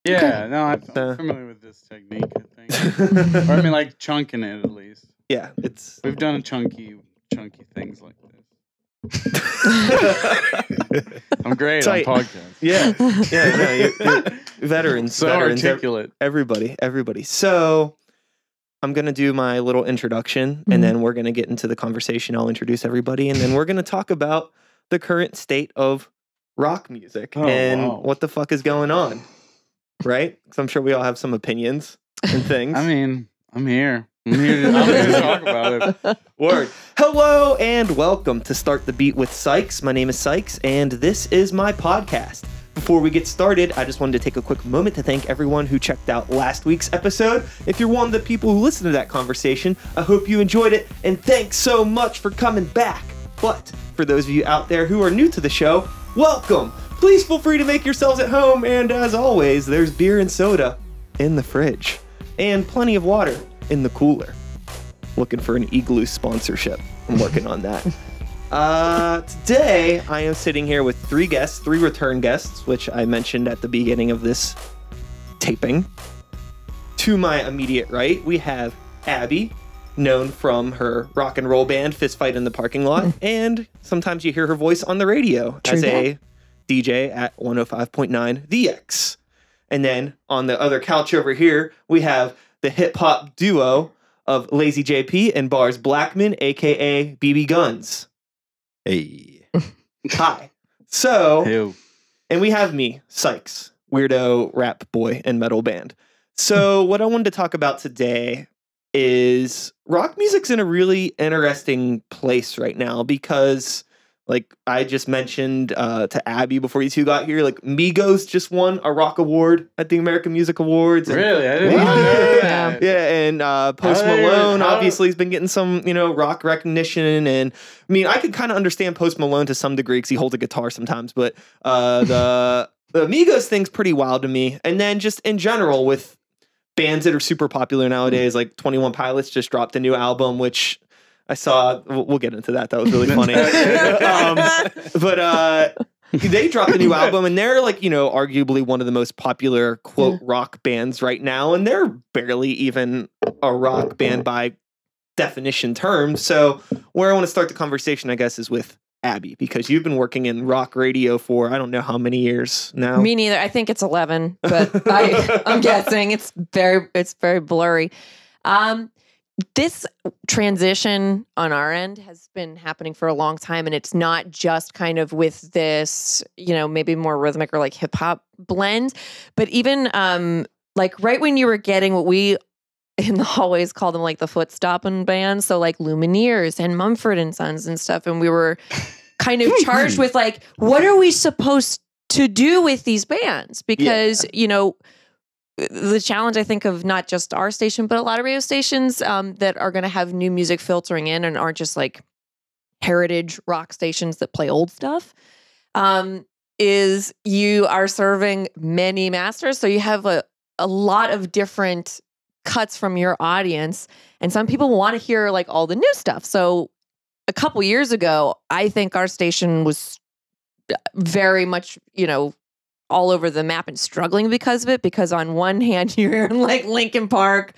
Yeah, no, I'm familiar with this technique, I think. Or I mean, like, chunking it at least. Yeah, we've done chunky things like this. I'm great on podcasts. Yeah, no, you're veterans. So articulate. Everybody. So I'm going to do my little introduction, and then we're going to get into the conversation. I'll introduce everybody, and then we're going to talk about the current state of rock music what the fuck is going on, right? Because I'm sure we all have some opinions and things. I mean, I'm here to talk about it. Word. Hello and welcome to Start the Beat with Sikes. My name is Sikes, and this is my podcast. Before we get started, I just wanted to take a quick moment to thank everyone who checked out last week's episode. If you're one of the people who listened to that conversation, I hope you enjoyed it, and thanks so much for coming back. But for those of you out there who are new to the show, welcome! Please feel free to make yourselves at home, and as always, there's beer and soda in the fridge, and plenty of water in the cooler. Looking for an Igloo sponsorship. I'm working on that. Today, I am sitting here with three return guests, which I mentioned at the beginning of this taping. To my immediate right, we have Abby, known from her rock and roll band, Fist Fight in the Parking Lot, and sometimes you hear her voice on the radio as a DJ at 105.9 The X. And then on the other couch over here, we have the hip-hop duo of Lazy JP and Bars Blackman, a.k.a. BBGuns. Hey. Hi. So, Ew. And we have me, Sikes, weirdo rap boy and metal band. So what I wanted to talk about today is rock music's in a really interesting place right now because, like I just mentioned to Abby before you two got here, like Migos just won a rock award at the American Music Awards. Really? I didn't know that. Yeah, and Post Malone obviously has been getting some, rock recognition. And I mean, I could kind of understand Post Malone to some degree because he holds a guitar sometimes, but the Migos thing's pretty wild to me. And then just in general with bands that are super popular nowadays, like 21 Pilots just dropped a new album, which I saw. We'll get into that. That was really funny. But they dropped a new album, and they're like, arguably one of the most popular quote rock bands right now, and they're barely even a rock band by definition terms. So where I want to start the conversation, I guess, is with Abby, because you've been working in rock radio for I don't know how many years now. Me neither. I think it's 11, but I'm guessing it's very blurry. This transition on our end has been happening for a long time, and it's not just kind of with this, maybe more rhythmic or like hip hop blend, but even like right when you were getting what we in the hallways call them like the foot stomping bands, so like Lumineers and Mumford and Sons and stuff, and we were kind of charged with like, what are we supposed to do with these bands? Because the challenge, I think, of not just our station, but a lot of radio stations that are going to have new music filtering in and aren't just like heritage rock stations that play old stuff, is you are serving many masters. So you have a lot of different cuts from your audience. And some people want to hear like all the new stuff. So a couple years ago, I think our station was very much, all over the map and struggling because of it. Because on one hand, you're hearing like Linkin Park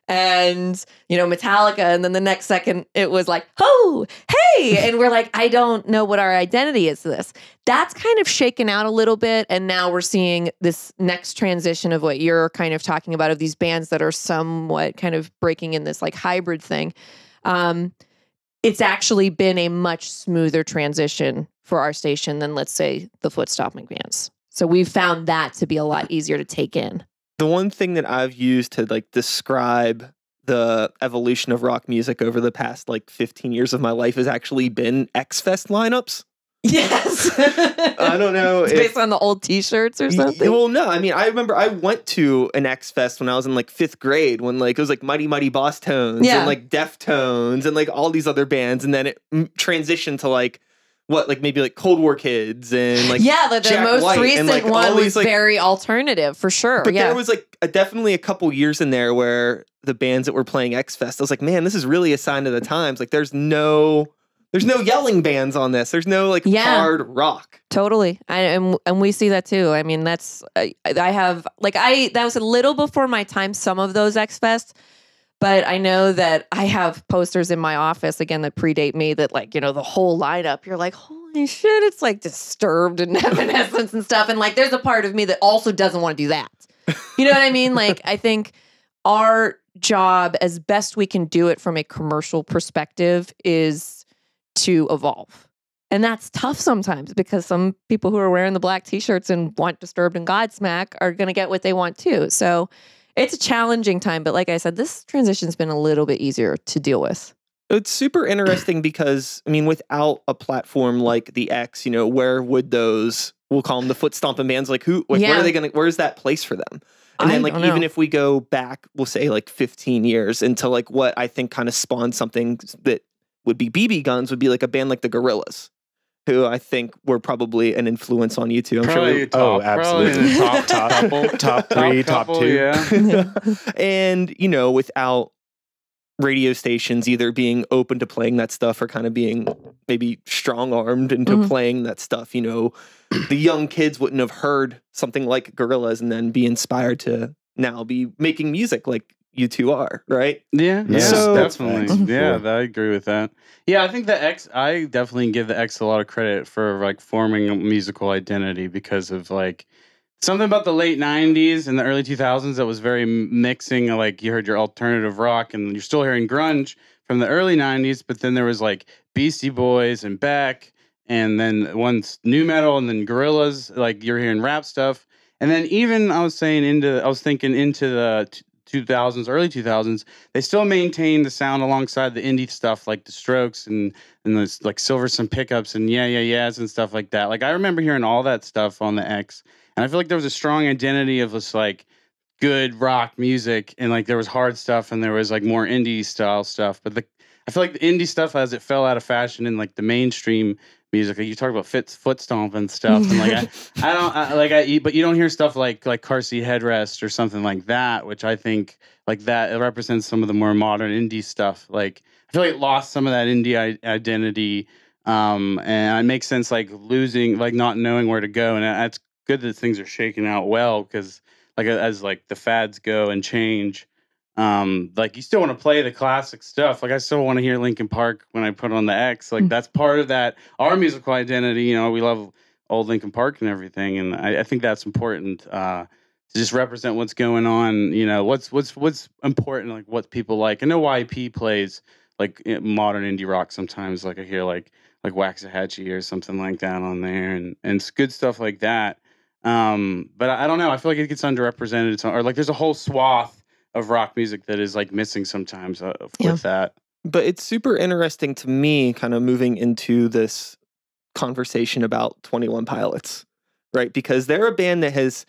and, Metallica. And then the next second it was like, oh, hey. And we're like, I don't know what our identity is to this. That's kind of shaken out a little bit. And now we're seeing this next transition of what you're kind of talking about, of these bands that are somewhat kind of breaking in this like hybrid thing. It's actually been a much smoother transition for our station than, let's say, the foot stomping bands. So we've found that to be a lot easier to take in. The one thing that I've used to like describe the evolution of rock music over the past like 15 years of my life has actually been X-Fest lineups. Yes. I don't know. It's based on the old t-shirts or something. Well, no. I mean, I remember I went to an X-Fest when I was in like 5th grade when like it was like Mighty Mighty Boss Tones and like Deftones and like all these other bands. And then it transitioned to like maybe like Cold War Kids and like the Jack most White recent and, like, one was these, like, very alternative for sure. But there was like definitely a couple years in there where the bands that were playing X-Fest, I was like, man, this is really a sign of the times. Like there's no There's no yelling bands on this. There's no like hard rock. Totally. And we see that too. I mean, that's, that was a little before my time, some of those X Fest, but I know that I have posters in my office again that predate me that like, the whole lineup, you're like, holy shit, it's like Disturbed and Evanescence and stuff. And like, there's a part of me that also doesn't want to do that. You know what I mean? Like, I think our job as best we can do it from a commercial perspective is to evolve. And that's tough sometimes because some people who are wearing the black t-shirts and want Disturbed and Godsmack are going to get what they want too. So it's a challenging time. But like I said, this transition's been a little bit easier to deal with. It's super interesting because, I mean, without a platform like the X, where would those, we'll call them the foot stomping bands, like where are they going to, where's that place for them? And then like, even if we go back, we'll say like 15 years into like what I think kind of spawned something that would be BBGuns would be like a band like the Gorillaz, who I think were probably an influence on you too. I'm probably sure. Absolutely. Top three, top two. Yeah. And, without radio stations either being open to playing that stuff or kind of being maybe strong-armed into playing that stuff, the young kids wouldn't have heard something like Gorillaz and then be inspired to now be making music like you two are, right? Yeah, So, definitely. Yeah, I agree with that. Yeah, I think I definitely give the X a lot of credit for like forming a musical identity because of like something about the late 90s and the early 2000s that was very mixing. Like you heard your alternative rock and you're still hearing grunge from the early 90s, but then there was like Beastie Boys and Beck and then once new metal and then Gorillaz, like you're hearing rap stuff. And then even I was thinking into the 2000s, early 2000s, they still maintain the sound alongside the indie stuff like the Strokes and the like Silverson pickups and yeahs and stuff like that. Like I remember hearing all that stuff on the X, and I feel like there was a strong identity of this like good rock music, and like there was hard stuff and there was like more indie style stuff. But I feel like the indie stuff as it fell out of fashion in like the mainstream music, like you talk about foot stomp and stuff, and like but you don't hear stuff like car seat headrest or something like that, which I think like that it represents some of the more modern indie stuff. Like I feel like it lost some of that indie identity, and it makes sense like losing, like not knowing where to go, and that's good that things are shaking out well because like as like the fads go and change. Like you still want to play the classic stuff. Like I still want to hear Linkin Park when I put on the X. Like that's part of that our musical identity. We love old Linkin Park and everything, and I think that's important to just represent what's going on. What's important, like what people like. I know YP plays like modern indie rock sometimes. Like I hear like Waxahachie or something like that on there, and it's good stuff like that. But I don't know. I feel like it gets underrepresented, or like there's a whole swath of rock music that is like missing sometimes with that. But it's super interesting to me kind of moving into this conversation about 21 Pilots, right? Because they're a band that has,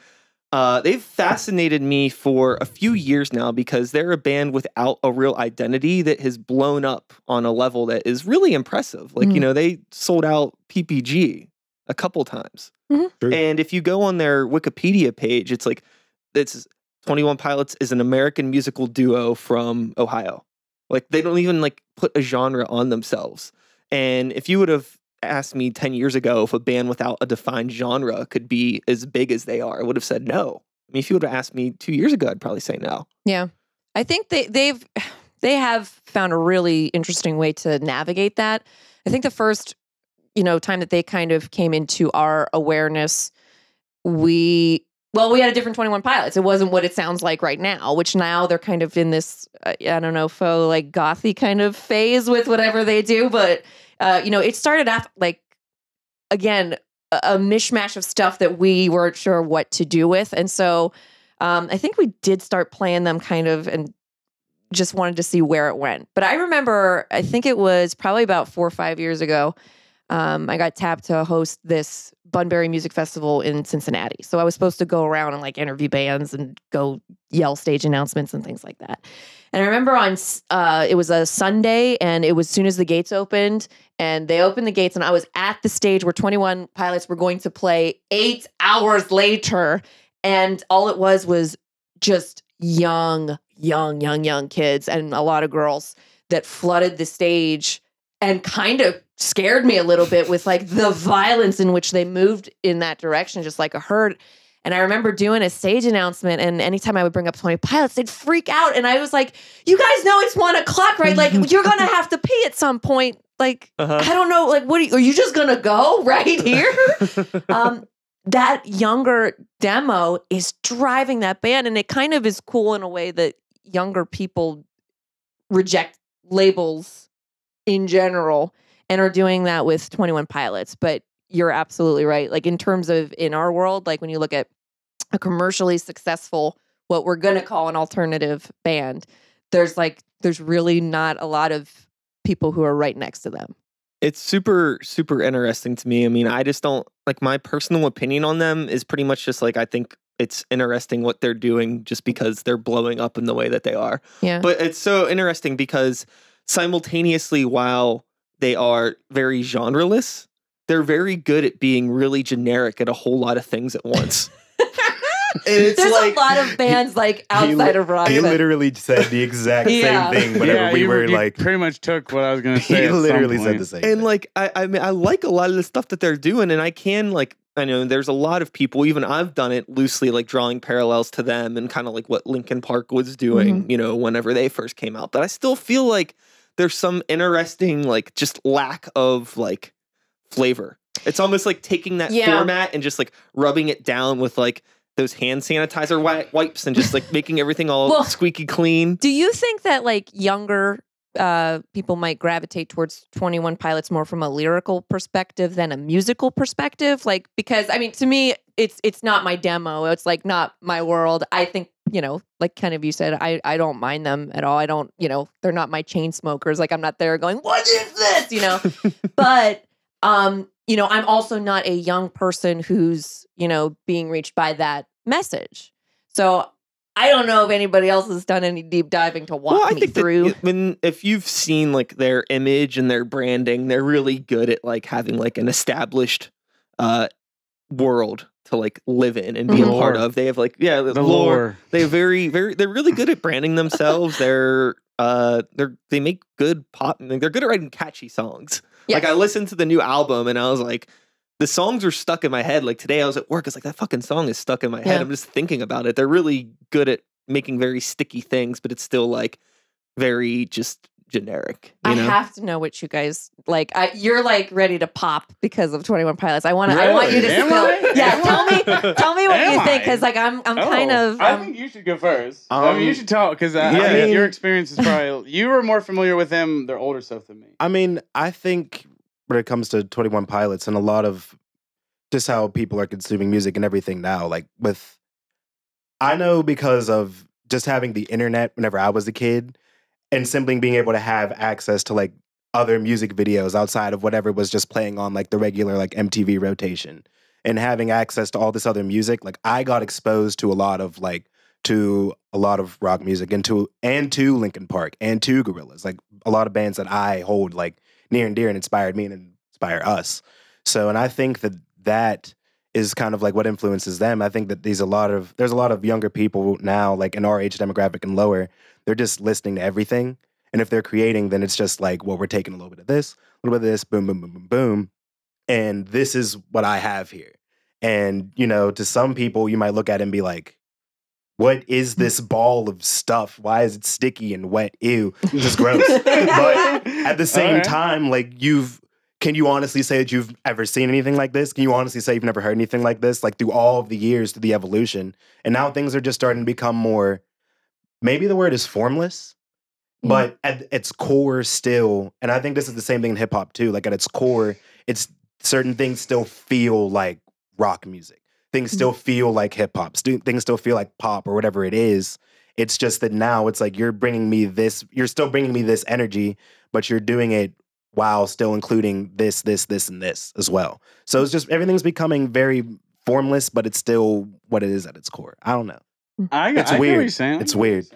they've fascinated me for a few years now because they're a band without a real identity that has blown up on a level that is really impressive. Like, they sold out PPG a couple times. Mm-hmm. And if you go on their Wikipedia page, it's 21 Pilots is an American musical duo from Ohio. Like they don't even like put a genre on themselves. And if you would have asked me 10 years ago if a band without a defined genre could be as big as they are, I would have said no. I mean, if you would have asked me 2 years ago, I'd probably say no. Yeah. I think they have found a really interesting way to navigate that. I think the first, time that they kind of came into our awareness, we had a different 21 Pilots. It wasn't what it sounds like right now, which now they're kind of in this, I don't know, faux like gothy kind of phase with whatever they do. But, it started off like, again, a mishmash of stuff that we weren't sure what to do with. And so I think we did start playing them kind of and just wanted to see where it went. But I remember, I think it was probably about 4 or 5 years ago, I got tapped to host this Bunbury Music Festival in Cincinnati. So I was supposed to go around and like interview bands and go yell stage announcements and things like that. And I remember it was a Sunday, and it was as soon as the gates opened, and they opened the gates, and I was at the stage where 21 Pilots were going to play 8 hours later. And all it was just young kids and a lot of girls that flooded the stage. and kind of scared me a little bit with like the violence in which they moved in that direction, just like a herd. And I remember doing a stage announcement, and anytime I would bring up 20 Pilots, they'd freak out. And I was like, you guys know it's 1 o'clock, right? Like, you're going to have to pee at some point. Like, I don't know. Like, are you just going to go right here? That younger demo is driving that band. And it kind of is cool in a way that younger people reject labels in general and are doing that with 21 Pilots. But you're absolutely right. Like, in terms of in our world, like when you look at a commercially successful, what we're going to call an alternative band, there's really not a lot of people who are right next to them. It's super, super interesting to me. I mean, I just don't, like, my personal opinion on them is pretty much just like, I think it's interesting what they're doing just because they're blowing up in the way that they are. Yeah. But it's so interesting because simultaneously, while they are very genreless, they're very good at being really generic at a whole lot of things at once. There's like, a lot of bands like outside of rock. He literally said the exact same thing whenever we were like... pretty much took what I was going to say. He literally said the same thing. And like, I mean, I like a lot of the stuff that they're doing, and I can like, I know there's a lot of people, even I've done it loosely, like drawing parallels to them and kind of like what Linkin Park was doing, you know, whenever they first came out. But I still feel like there's some interesting, like, just lack of like flavor. It's almost like taking that format and just like rubbing it down with like those hand sanitizer wipes and just like making everything all squeaky clean. Do you think that like younger people might gravitate towards 21 Pilots more from a lyrical perspective than a musical perspective? Like, because I mean, to me, it's not my demo. It's like not my world. I think, you know, like kind of you said, I don't mind them at all. I don't, you know, they're not my chain smokers. Like I'm not there going, what is this? You know, but you know, I'm also not a young person who's, you know, being reached by that message. So I don't know if anybody else has done any deep diving to walk me through. If you've seen like their image and their branding, they're really good at like having like an established world to like live in and be a part of. They have like, the lore. They're they're really good at branding themselves. They make good pop. They're good at writing catchy songs. Yes. Like I listened to the new album and I was like, the songs were stuck in my head. Like today I was at work. It's like that fucking song is stuck in my head. I'm just thinking about it. They're really good at making very sticky things, but it's still like very just generic. You know? I have to know what you guys like. You're like ready to pop because of 21 Pilots. I want you to spill. Yeah, tell me what you think, because like I'm kind of. I think you should go first. I mean, you should tell because I mean, your experience is probably you were more familiar with them, their older stuff than me. I mean, I think when it comes to 21 Pilots and a lot of just how people are consuming music and everything now, like I know because of just having the internet whenever I was a kid. And simply being able to have access to like other music videos outside of whatever was just playing on like the regular like MTV rotation, and having access to all this other music, like I got exposed to a lot of rock music and to Linkin Park and to Gorillaz, like a lot of bands that I hold like near and dear and inspired me and inspire us. So, and I think that is kind of like what influences them. I think that there's a lot of younger people now, like in our age demographic and lower, they're just listening to everything. And if they're creating, then it's just like, well, we're taking a little bit of this, a little bit of this, boom, boom, boom, boom, boom. And this is what I have here. And, you know, to some people, you might look at it and be like, what is this ball of stuff? Why is it sticky and wet? Ew, just gross. But at the same time, like can you honestly say that you've ever seen anything like this? Can you honestly say you've never heard anything like this? Like through all of the years, through the evolution. And now things are just starting to become more, maybe the word is formless, but at its core still, and I think this is the same thing in hip hop too, like at its core, it's certain things still feel like rock music. Things still feel like hip hop. Things still feel like pop or whatever it is. It's just that now it's like you're still bringing me this energy, but you're doing it while still including this, and this as well. So it's just, everything's becoming very formless, but it's still what it is at its core. I don't know. It's weird. It's weird.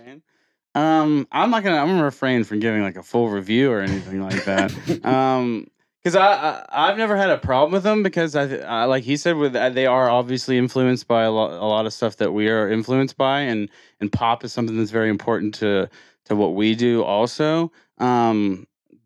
I'm gonna refrain from giving like a full review or anything like that. Because I've never had a problem with them because I like he said they are obviously influenced by a lot of stuff that we are influenced by, and pop is something that's very important to what we do also.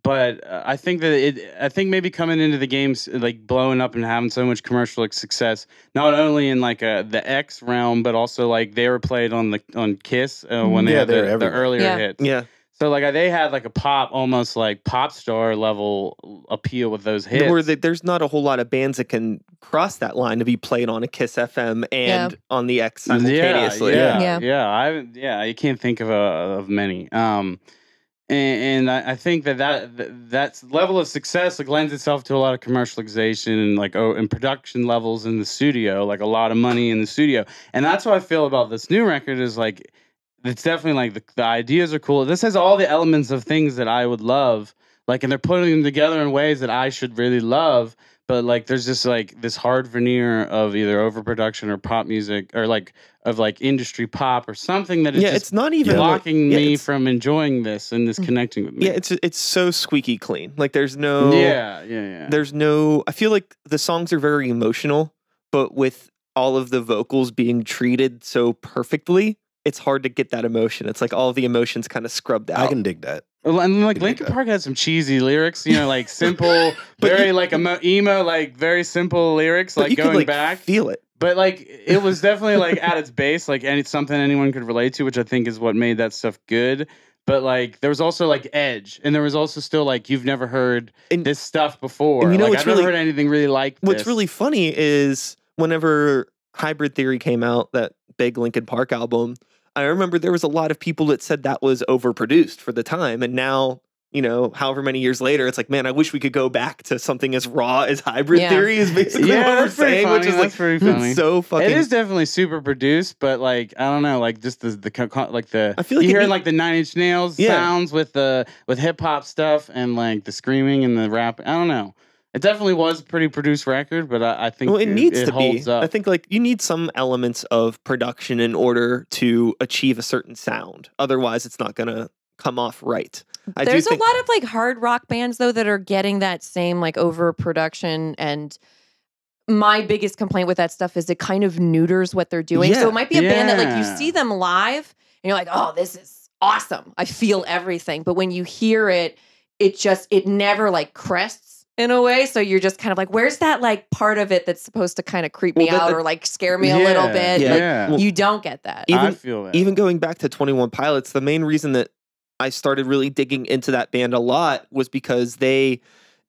but I think that I think maybe coming into the games like blowing up and having so much commercial success, not only in like the X realm, but also like they were played on Kiss when they Yeah, had they're the everywhere. earlier Yeah. hits. Yeah. So like they had like a almost like pop star level appeal with those hits. Where there's not a whole lot of bands that can cross that line to be played on a Kiss FM and on the X simultaneously. Yeah. You can't think of many. And I think that level of success like lends itself to a lot of commercialization and like and production levels in the studio, like a lot of money in the studio. And that's what I feel about this new record is like it's definitely like the ideas are cool. This has all the elements of things that I would love, like, and they're putting them together in ways that I should really love. But like, there's just like this hard veneer of either overproduction or pop music or like of like industry pop or something that is just it's not even blocking me from enjoying this and this connecting with me. Yeah, it's so squeaky clean. Like there's no There's no. I feel like the songs are very emotional, but with all of the vocals being treated so perfectly, it's hard to get that emotion. It's like all of the emotions kind of scrubbed out. I can dig that. And like Linkin Park has some cheesy lyrics, you know, like simple, very like emo, like very simple lyrics, like going back. Feel it. But like it was definitely like at its base, like and it's something anyone could relate to, which I think is what made that stuff good. But like there was also like edge, and there was also still like you've never heard this stuff before. And you know, like, I've never heard anything really like this. What's really funny is whenever Hybrid Theory came out, that big Linkin Park album, I remember there was a lot of people that said that was overproduced for the time. And now, you know, however many years later, it's like, man, I wish we could go back to something as raw as Hybrid Theory is basically what we're saying, which is like pretty funny. So fucking. It is definitely super produced, but like I don't know, like just the I feel like you hear like the Nine Inch Nails sounds with hip hop stuff and like the screaming and the rap. I don't know. It definitely was a pretty produced record, but I think it needs to holds be. Up. I think like you need some elements of production in order to achieve a certain sound. Otherwise, it's not going to come off right. There's a lot of like hard rock bands though that are getting that same like overproduction, and my biggest complaint with that stuff is it kind of neuters what they're doing. Yeah. So it might be a band that like you see them live and you're like, oh, this is awesome. I feel everything. But when you hear it, it never like crests in a way. So you're just kind of like, where's that like part of it that's supposed to kind of creep me out or like scare me a little bit? Yeah. Like, you don't get that. I feel that. Even going back to 21 Pilots, the main reason that I started really digging into that band a lot was because they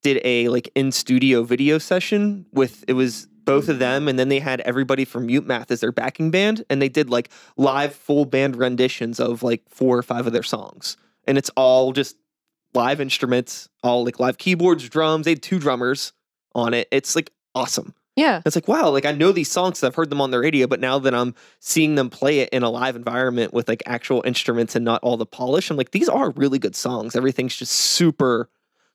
did a like in studio video session it was both of them, and then they had everybody from Mute Math as their backing band, and they did like live full band renditions of like 4 or 5 of their songs, and it's all just live instruments, all like live keyboards, drums. They had 2 drummers on it. It's like awesome. Yeah. It's like, wow, like I know these songs, I've heard them on the radio, but now that I'm seeing them play it in a live environment with like actual instruments and not all the polish, I'm like, these are really good songs. Everything's just super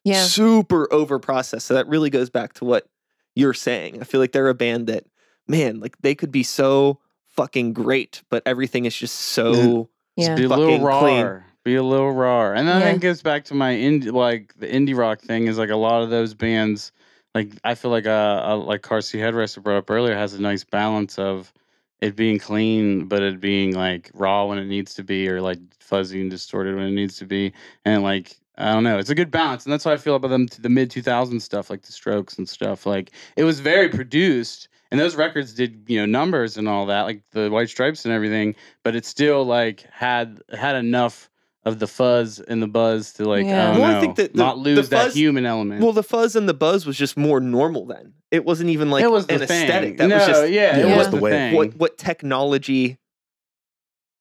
over processed. So that really goes back to what you're saying. I feel like they're a band that, man, like they could be so fucking great, but everything is just so be a little raw. Clean. Be a little raw. And then it gets back to my the indie rock thing is like a lot of those bands, like I feel like Car Seat Headrest brought up earlier, has a nice balance of it being clean, but it being like raw when it needs to be, or like fuzzy and distorted when it needs to be. And like, I don't know, it's a good balance. And that's how I feel about them to the mid 2000s stuff, like the Strokes and stuff. Like it was very produced, and those records did, you know, numbers and all that, like the White Stripes and everything, but it still like had enough of the fuzz and the buzz to like, I don't know, I think that not lose that human element. Well, the fuzz and the buzz was just more normal then. It wasn't even like it was an aesthetic. That was just it was the way. What technology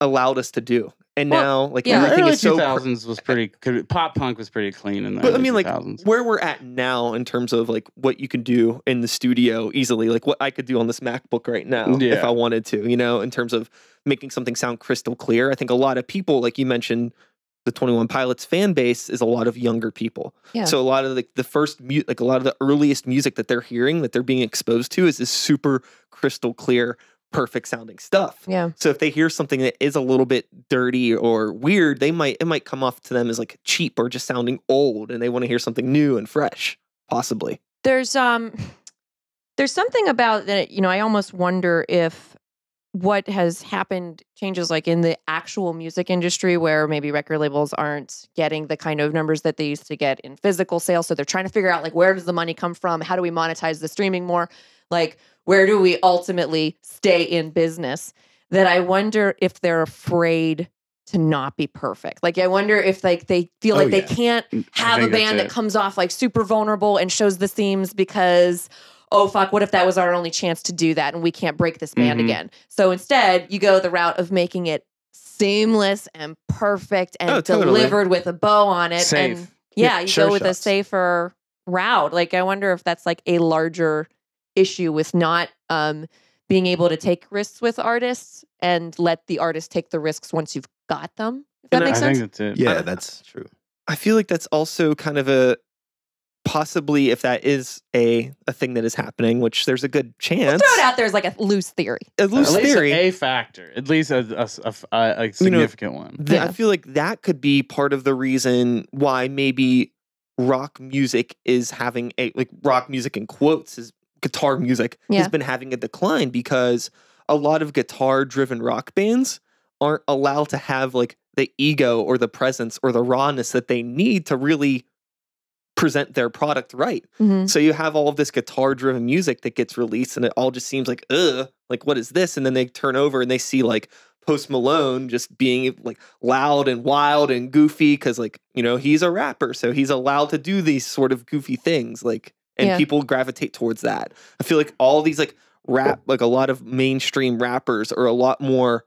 allowed us to do. And now, like the everything early is so 2000s was pretty. Pop punk was pretty clean in the But I mean, 2000s. like where we're at now in terms of like what you can do in the studio easily, like what I could do on this MacBook right now if I wanted to, you know, in terms of making something sound crystal clear. I think a lot of people, like you mentioned, the 21 Pilots fan base is a lot of younger people. Yeah. So a lot of like the first like a lot of the earliest music that they're hearing, that they're being exposed to, is this super crystal clear, perfect sounding stuff. Yeah. So if they hear something that is a little bit dirty or weird, it might come off to them as like cheap or just sounding old, and they want to hear something new and fresh, possibly. There's something about that, you know, I almost wonder if what has happened, changes like in the actual music industry where maybe record labels aren't getting the kind of numbers that they used to get in physical sales. So they're trying to figure out like, where does the money come from? How do we monetize the streaming more? Like, where do we ultimately stay in business? That I wonder if they're afraid to not be perfect. Like, I wonder if like they feel like they can't have a band that comes off like super vulnerable and shows the seams because, oh fuck, what if that was our only chance to do that and we can't break this band again? So instead, you go the route of making it seamless and perfect and delivered with a bow on it. Safe. And you go with a safer route. Like, I wonder if that's like a larger issue with not being able to take risks with artists and let the artist take the risks once you've got them. If that makes sense? I think that's it. Yeah, that's true. I feel like that's also kind of a possibly, if that is a thing that is happening, which there's a good chance. We'll throw it out there as like a loose theory. At least a factor. At least a significant one. I feel like that could be part of the reason why maybe rock music is having rock music in quotes is guitar music has been having a decline, because a lot of guitar driven rock bands aren't allowed to have like the ego or the presence or the rawness that they need to really present their product right. So you have all of this guitar driven music that gets released and it all just seems like, like what is this? And then they turn over and they see like Post Malone just being like loud and wild and goofy because like, you know, he's a rapper, so he's allowed to do these sort of goofy things, like, and people gravitate towards that. I feel like all these like rap, like a lot of mainstream rappers are a lot more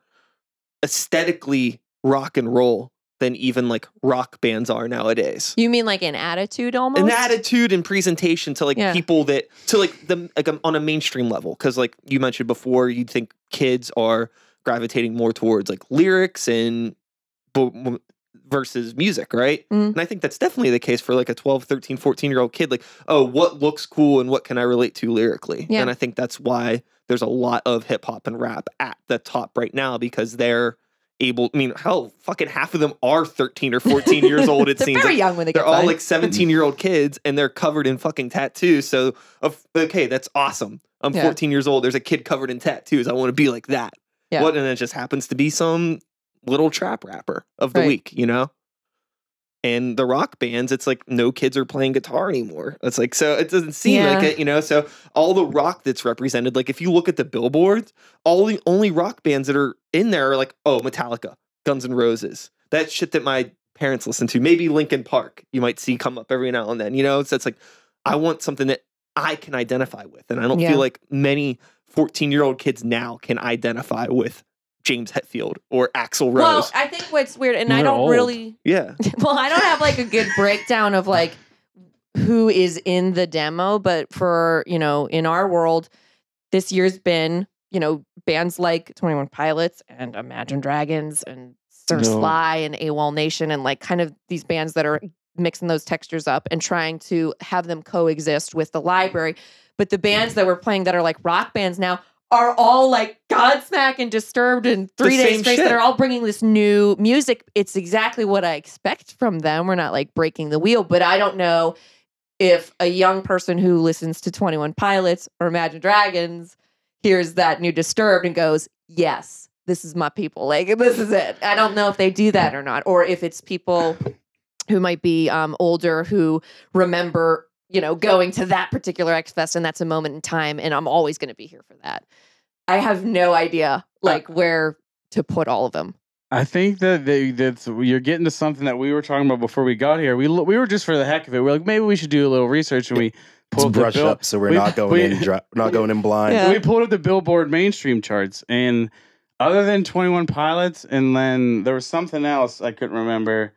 aesthetically rock and roll than even like rock bands are nowadays. You mean like an attitude almost? An attitude and presentation to like people that, to like the, like on a mainstream level. Cause like you mentioned before, you'd think kids are gravitating more towards like lyrics and versus music, right? And I think that's definitely the case for like a 12, 13, 14-year-old kid. Like, oh, what looks cool and what can I relate to lyrically? And I think that's why there's a lot of hip hop and rap at the top right now, because they're able, I mean, hell, fucking half of them are 13 or 14 years old, it seems. They're very like young when they they're get all by. like 17-year-old kids and they're covered in fucking tattoos. So, okay, that's awesome. I'm 14 years old. There's a kid covered in tattoos. I want to be like that. What? And it just happens to be some little trap rapper of the week, you know? And the rock bands, it's like no kids are playing guitar anymore. It's like, so it doesn't seem like it, you know? So all the rock that's represented, like if you look at the billboards, all the only rock bands that are in there are like, oh, Metallica, Guns N' Roses. That shit that my parents listen to. Maybe Linkin Park, you might see come up every now and then, you know? So it's like, I want something that I can identify with. And I don't feel like many 14-year-old kids now can identify with James Hetfield or Axl Rose. Well, I think what's weird, and I don't really... Yeah. Well, I don't have like a good breakdown of like who is in the demo, but for, you know, in our world, this year's been, you know, bands like 21 Pilots and Imagine Dragons and Sir Sly and AWOL Nation and like kind of these bands that are mixing those textures up and trying to have them coexist with the library. But the bands that we're playing that are like rock bands now are all like Godsmack and Disturbed and 3 Days Grace that are all bringing this new music. It's exactly what I expect from them. We're not like breaking the wheel, but I don't know if a young person who listens to 21 Pilots or Imagine Dragons hears that new Disturbed and goes, yes, this is my people. Like, this is it. I don't know if they do that or not, or if it's people who might be older who remember, you know, going to that particular X Fest and that's a moment in time and I'm always going to be here for that. I have no idea like where to put all of them. I think that you're getting to something that we were talking about before we got here. We were just for the heck of it. We're like, maybe we should do a little research, and we pulled brush up so we're not going in blind. Yeah. We pulled up the Billboard mainstream charts, and other than 21 Pilots, and then there was something else I couldn't remember.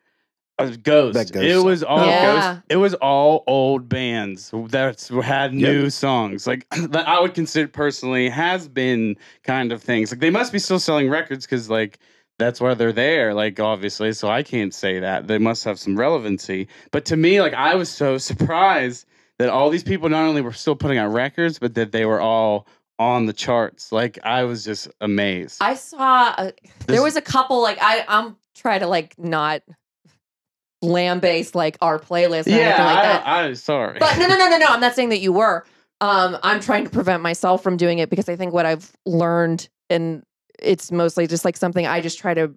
Ghost. It was all Ghost. It was all old bands that had new songs. Like that I would consider personally has been kind of things. Like they must be still selling records because like that's why they're there. Like obviously, so I can't say that they must have some relevancy. But to me, like I was so surprised that all these people not only were still putting out records, but that they were all on the charts. Like I was just amazed. I saw there was a couple. Like I'm trying to like not lambaste like our playlist or anything like that. I'm sorry. But no. I'm not saying that you were. I'm trying to prevent myself from doing it because I think what I've learned and it's mostly just like something I just try to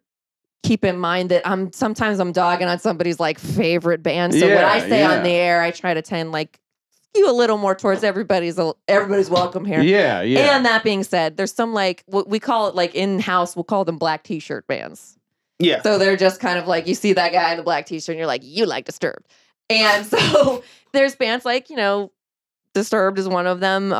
keep in mind that sometimes I'm dogging on somebody's like favorite band. So what I say on the air, I try to tend like skew a little more towards everybody's welcome here. Yeah. And that being said, there's some like what we call it like in-house, we'll call them black t-shirt bands. Yeah. So they're just kind of like, you see that guy in the black t-shirt and you're like, you like Disturbed. And so there's bands like, Disturbed is one of them,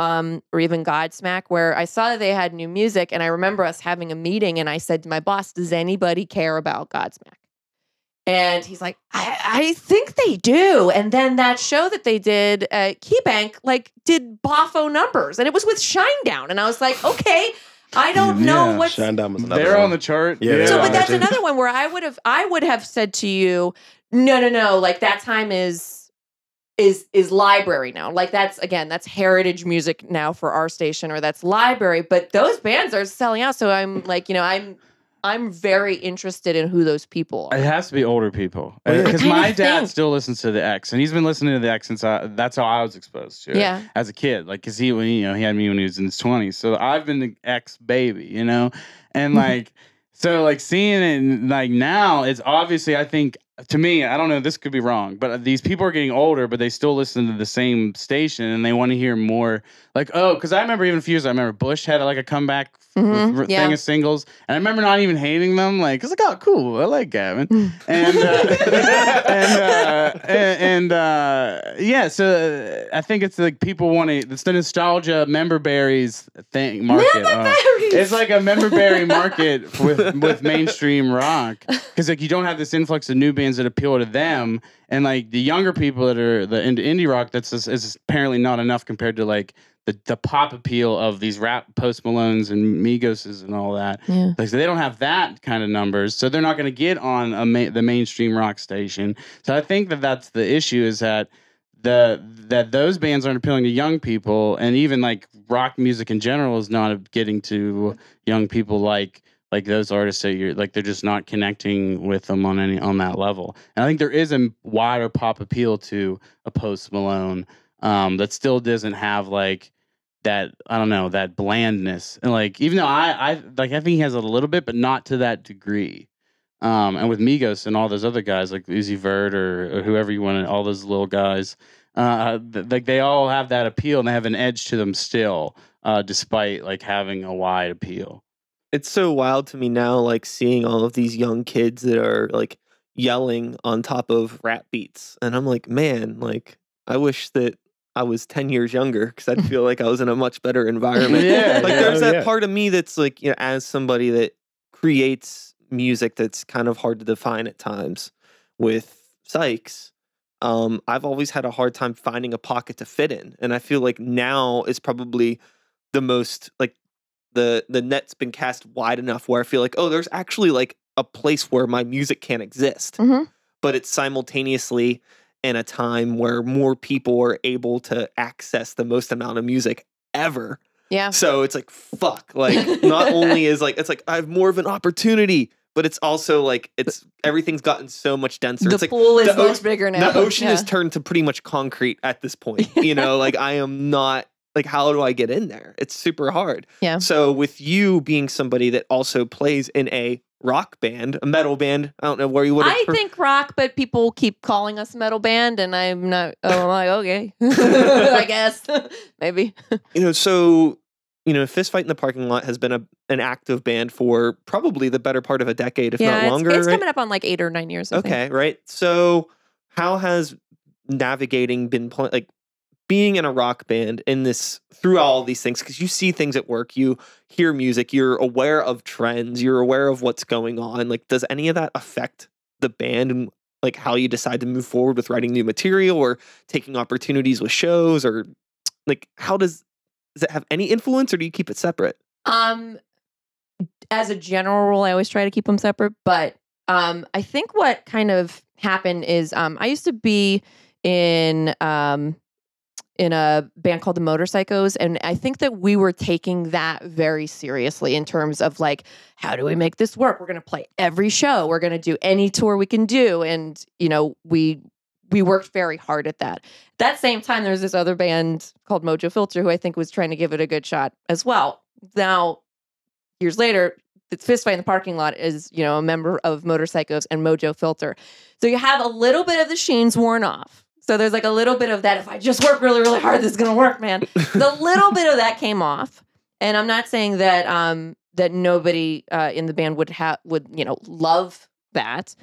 or even Godsmack, where I saw that they had new music. And I remember us having a meeting and I said to my boss, does anybody care about Godsmack? And he's like, I think they do. And then that show that they did at KeyBank, like, did boffo numbers. And it was with Shinedown. And I was like, okay, I don't know what's... Shinedown was another They're one. on the chart. Yeah. So, but that's another one where I would have said to you, no. Like, that time is library now. Like, that's heritage music now for our station, or that's library. But those bands are selling out. So I'm like, I'm very interested in who those people are. It has to be older people, Yeah. because my dad still listens to the X, and he's been listening to the X since that's how I was exposed to it as a kid. Like, because he had me when he was in his 20s, so I've been the X baby, and like, so like seeing it like now, it's obviously, I think, to me, I don't know, this could be wrong, but these people are getting older, but they still listen to the same station, and they want to hear more. Like, because I remember even a few years, I remember Bush had like a comeback thing of singles, and I remember not even hating them, like, it's like, oh, cool, I like Gavin, so I think it's like people want to, it's the nostalgia member berries thing market. It's like a member berry market with mainstream rock, because like you don't have this influx of new bands that appeal to them, and like the younger people that are the indie rock, is apparently not enough compared to like the pop appeal of these rap Post Malones and Migoses and all that. Yeah. Like, so they don't have that kind of numbers, so they're not going to get on the mainstream rock station. So I think that's the issue, is that that those bands aren't appealing to young people, and even like rock music in general is not getting to young people like those artists that you're like, they're just not connecting with them on that level. And I think there is a wider pop appeal to a Post Malone that still doesn't have like that, I don't know, that blandness. And like, even though I think he has a little bit, but not to that degree. And with Migos and all those other guys like Uzi Vert or whoever you want, all those little guys, like they all have that appeal, and they have an edge to them still, despite like having a wide appeal. It's so wild to me now, like seeing all of these young kids that are like yelling on top of rap beats. And I'm like, man, like I wish that I was 10 years younger, because I'd feel like I was in a much better environment. There's that part of me that's like, as somebody that creates music that's kind of hard to define at times with Sikes, I've always had a hard time finding a pocket to fit in. And I feel like now is probably the most like the net's been cast wide enough where I feel like, oh, there's actually like a place where my music can exist. But it's simultaneously in a time where more people are able to access the most amount of music ever. Yeah. So it's like, fuck, like not only is like, it's like I have more of an opportunity, but it's also like, everything's gotten so much denser. The pool is much bigger now. The ocean has turned to pretty much concrete at this point. Like I am not, like, how do I get in there? It's super hard. Yeah. So with you being somebody that also plays in a rock band, a metal band, I don't know where you would have... I think rock, but people keep calling us metal band, and I'm not... Oh, I'm like, okay. I guess. Maybe. So... Fist Fight in the Parking Lot has been an active band for probably the better part of a decade, if not longer. It's right? coming up on like 8 or 9 years. I think. Right? So how has navigating been being in a rock band in this through all these things? Because you see things at work, you hear music, you're aware of trends, you're aware of what's going on. Like, does any of that affect the band and like how you decide to move forward with writing new material or taking opportunities with shows, or like how does it have any influence, or do you keep it separate? As a general rule, I always try to keep them separate. But I think what kind of happened is I used to be in a band called the Motorcycles, and I think that we were taking that very seriously in terms of like, how do we make this work? We're going to play every show. We're going to do any tour we can do, and we worked very hard at that. That same time, there was this other band called Mojo Filter who I think was trying to give it a good shot as well. Now, years later, the fist fight in the parking lot is, you know, a member of Motorcycles and Mojo Filter. So you have a little bit of the sheen's worn off. So there's like a little bit of that. If I just work really, really hard, this is going to work, man. The little bit of that came off. And I'm not saying that that nobody in the band would you know, love that.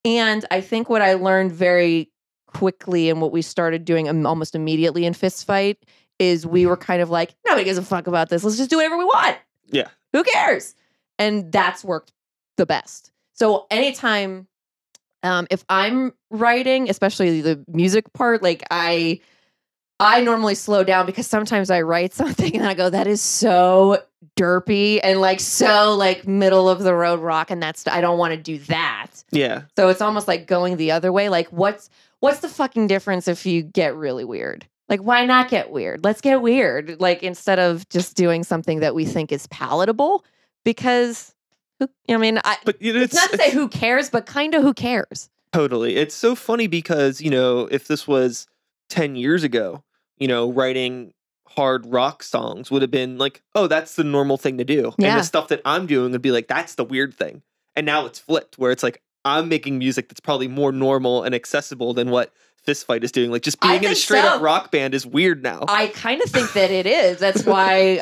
And I think what I learned very quickly and what we started doing almost immediately in Fist Fight is we were kind of like, nobody gives a fuck about this. Let's just do whatever we want. Yeah. Who cares? And that's worked the best. So anytime, if I'm writing, especially the music part, like I normally slow down because sometimes I write something and I go, that is so derpy and like so like middle of the road rock, and I don't want to do that. Yeah. So it's almost like going the other way. Like what's the fucking difference if you get really weird? Like why not get weird? Let's get weird. Like instead of just doing something that we think is palatable, because I mean, but you know, it's not to say who cares, but kind of who cares. Totally. It's so funny because, you know, if this was 10 years ago, you know, writing hard rock songs would have been like, oh, that's the normal thing to do. Yeah. And the stuff that I'm doing would be like, that's the weird thing. And now it's flipped where it's like, I'm making music that's probably more normal and accessible than what Fist Fight is doing. Like just being in a straight up rock band is weird now. I kind of think that it is. That's why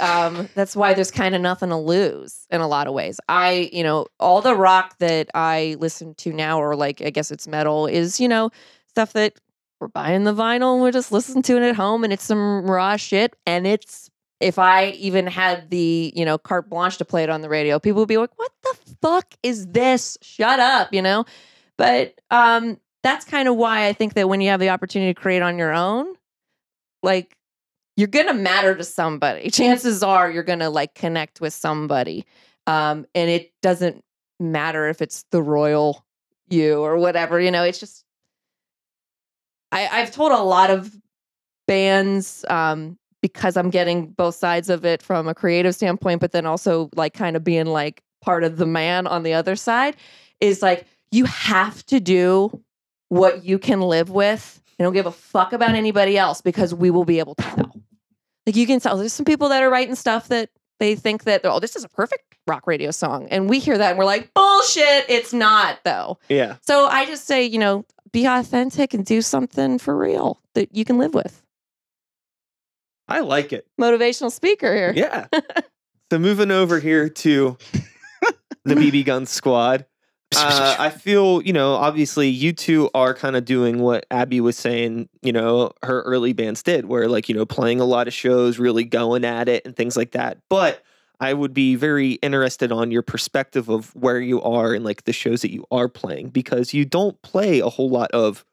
there's kind of nothing to lose in a lot of ways. You know, all the rock that I listen to now, or like, I guess it's metal, is, you know, stuff that we're buying the vinyl and we're just listening to it at home, and it's some raw shit. And it's, if I even had the, you know, carte blanche to play it on the radio, people would be like, what the fuck is this? Shut up, you know? But that's kind of why I think that when you have the opportunity to create on your own, like, you're going to matter to somebody. Chances are you're going to like connect with somebody. And it doesn't matter if it's the royal you or whatever, you know, it's just, I've told a lot of bands, because I'm getting both sides of it from a creative standpoint, but then also like kind of being like part of the man on the other side, is like, you have to do what you can live with and don't give a fuck about anybody else, because we will be able to tell. Like you can tell there's some people that are writing stuff that they think that, oh, this is a perfect rock radio song. And we hear that and we're like, bullshit. It's not though. Yeah. So I just say, you know, be authentic and do something for real that you can live with. I like it. Motivational speaker here. Yeah. So moving over here to the BBGuns squad. I feel, you know, obviously you two are kind of doing what Abby was saying, you know, her early bands did, where like, you know, playing a lot of shows, really going at it and things like that. But I would be very interested on your perspective of where you are in like the shows that you are playing, because you don't play a whole lot of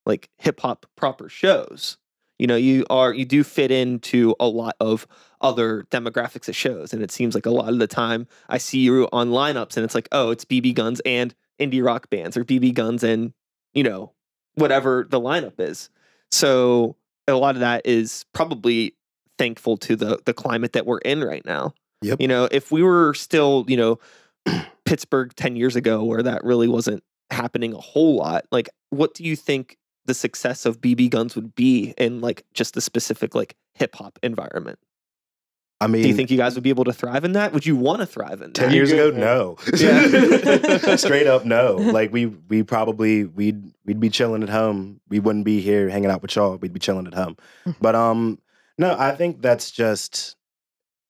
like hip hop proper shows. You know, you do fit into a lot of other demographics of shows. And it seems like a lot of the time I see you on lineups and it's like, oh, it's BBGuns and indie rock bands, or BBGuns and, you know, whatever the lineup is. So a lot of that is probably thankful to the climate that we're in right now. Yep. You know, if we were still, you know, Pittsburgh 10 years ago where that really wasn't happening a whole lot, like what do you think the success of BBGuns would be in like just the specific like hip hop environment? I mean, do you think you guys would be able to thrive in that? Would you want to thrive in that? 10 years ago, no. Yeah. Straight up, no. Like we'd be chilling at home. We wouldn't be here hanging out with y'all. We'd be chilling at home. But no, I think that's just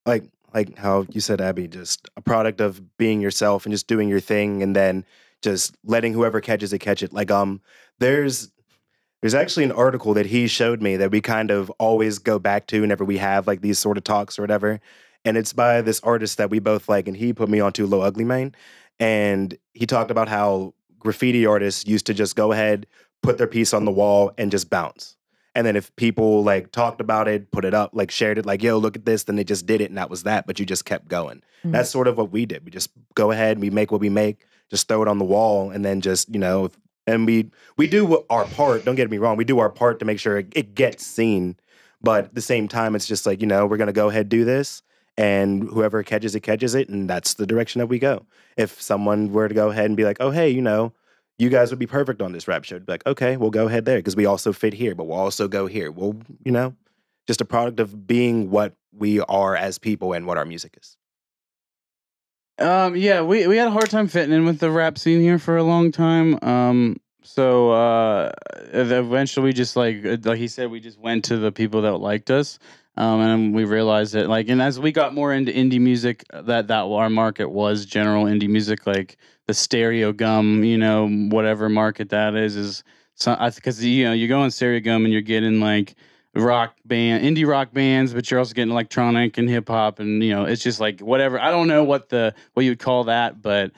like how you said, Abby, just a product of being yourself and just doing your thing, and then just letting whoever catches it catch it. Like there's actually an article that he showed me that we kind of always go back to whenever we have like these sort of talks or whatever. And it's by this artist that we both like, and he put me onto Low Ugly Mane. And he talked about how graffiti artists used to just go ahead, put their piece on the wall and just bounce. And then if people like talked about it, put it up, like shared it, like, yo, look at this, then they just did it and that was that, but you just kept going. Mm-hmm. That's sort of what we did. We just go ahead, we make what we make, just throw it on the wall, and then just, you know, and we do our part, don't get me wrong, we do our part to make sure it gets seen. But at the same time, it's just like, you know, we're going to go ahead, do this, and whoever catches it, and that's the direction that we go. If someone were to go ahead and be like, oh, hey, you know, you guys would be perfect on this rap show, be like, okay, we'll go ahead there because we also fit here, but we'll also go here. We'll, you know, just a product of being what we are as people and what our music is. Yeah, we had a hard time fitting in with the rap scene here for a long time. So eventually we just like he said, we just went to the people that liked us. And we realized that and as we got more into indie music, that our market was general indie music, like the Stereo Gum, whatever market that is so because you go on Stereo Gum and you're getting like indie rock bands, but you're also getting electronic and hip hop, and it's just like whatever. I don't know what you would call that, but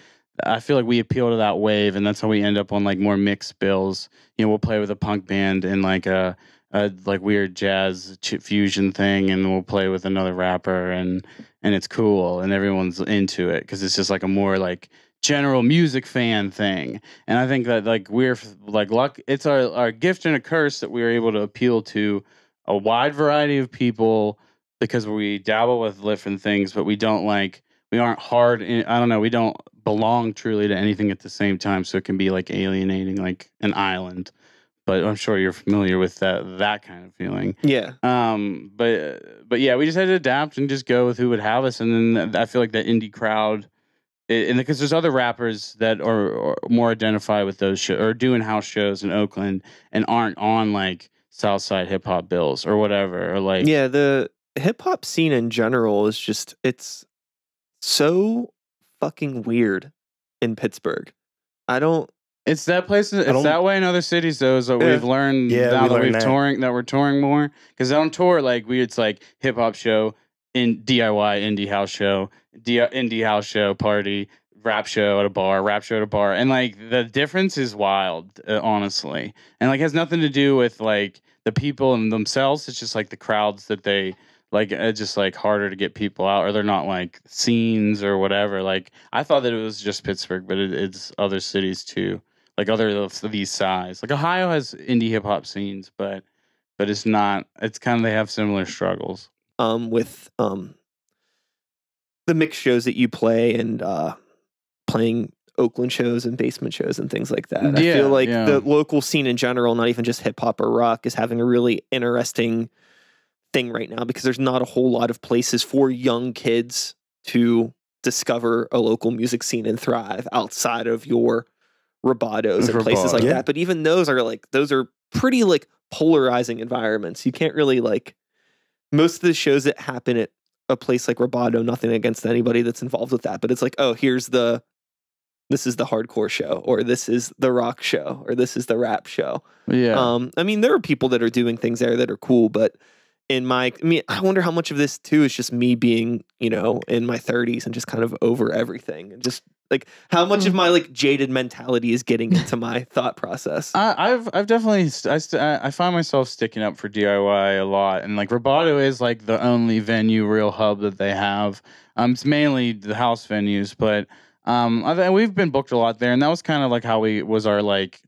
I feel like we appeal to that wave, and that's how we end up on like more mixed bills. We'll play with a punk band and like a like weird jazz fusion thing, and we'll play with another rapper, and it's cool, and everyone's into it because it's just like a more like general music fan thing. And I think that like we're like luck. It's our gift and a curse that we are able to appeal to a wide variety of people because we dabble with different things, but we aren't hard. I don't know. We don't belong truly to anything at the same time. So it can be like alienating, like an island. But I'm sure you're familiar with that kind of feeling. Yeah. But yeah, we just had to adapt and just go with who would have us. And then I feel like that indie crowd, and because there's other rappers that are more identified with those shows or doing house shows in Oakland and aren't on like Southside hip hop bills or whatever, or like the hip hop scene in general is just it's so fucking weird in Pittsburgh. It's that place. It's that way in other cities though. Is what we've learned now that we're touring more. Because on tour, it's like hip hop show, in DIY indie house show, indie house show party, rap show at a bar, and like the difference is wild, honestly, and like has nothing to do with like the people and themselves. It's just like the crowds that they like. It's just like harder to get people out, or they're not like scenes or whatever. Like I thought that it was just Pittsburgh, but it's other cities too. Like other of these size, like Ohio has indie hip hop scenes, but it's not. It's kind of they have similar struggles. With the mixed shows that you play and playing Oakland shows and basement shows and things like that. I feel like the local scene in general, not even just hip hop or rock, is having a really interesting thing right now because there's not a whole lot of places for young kids to discover a local music scene and thrive outside of your Robotos and places like that. But even those are pretty like polarizing environments. You can't really like most of the shows that happen at a place like Roboto, nothing against anybody that's involved with that, but it's like, oh, this is the hardcore show, or this is the rock show, or this is the rap show. Yeah. I mean, there are people that are doing things there that are cool, but I wonder how much of this too is just me being, in my 30s and just kind of over everything, and just like how much of my like jaded mentality is getting into my thought process. I've definitely I find myself sticking up for DIY a lot, and like Roboto is like the only venue real hub that they have. It's mainly the house venues, but we've been booked a lot there, and that was kind of like how was our like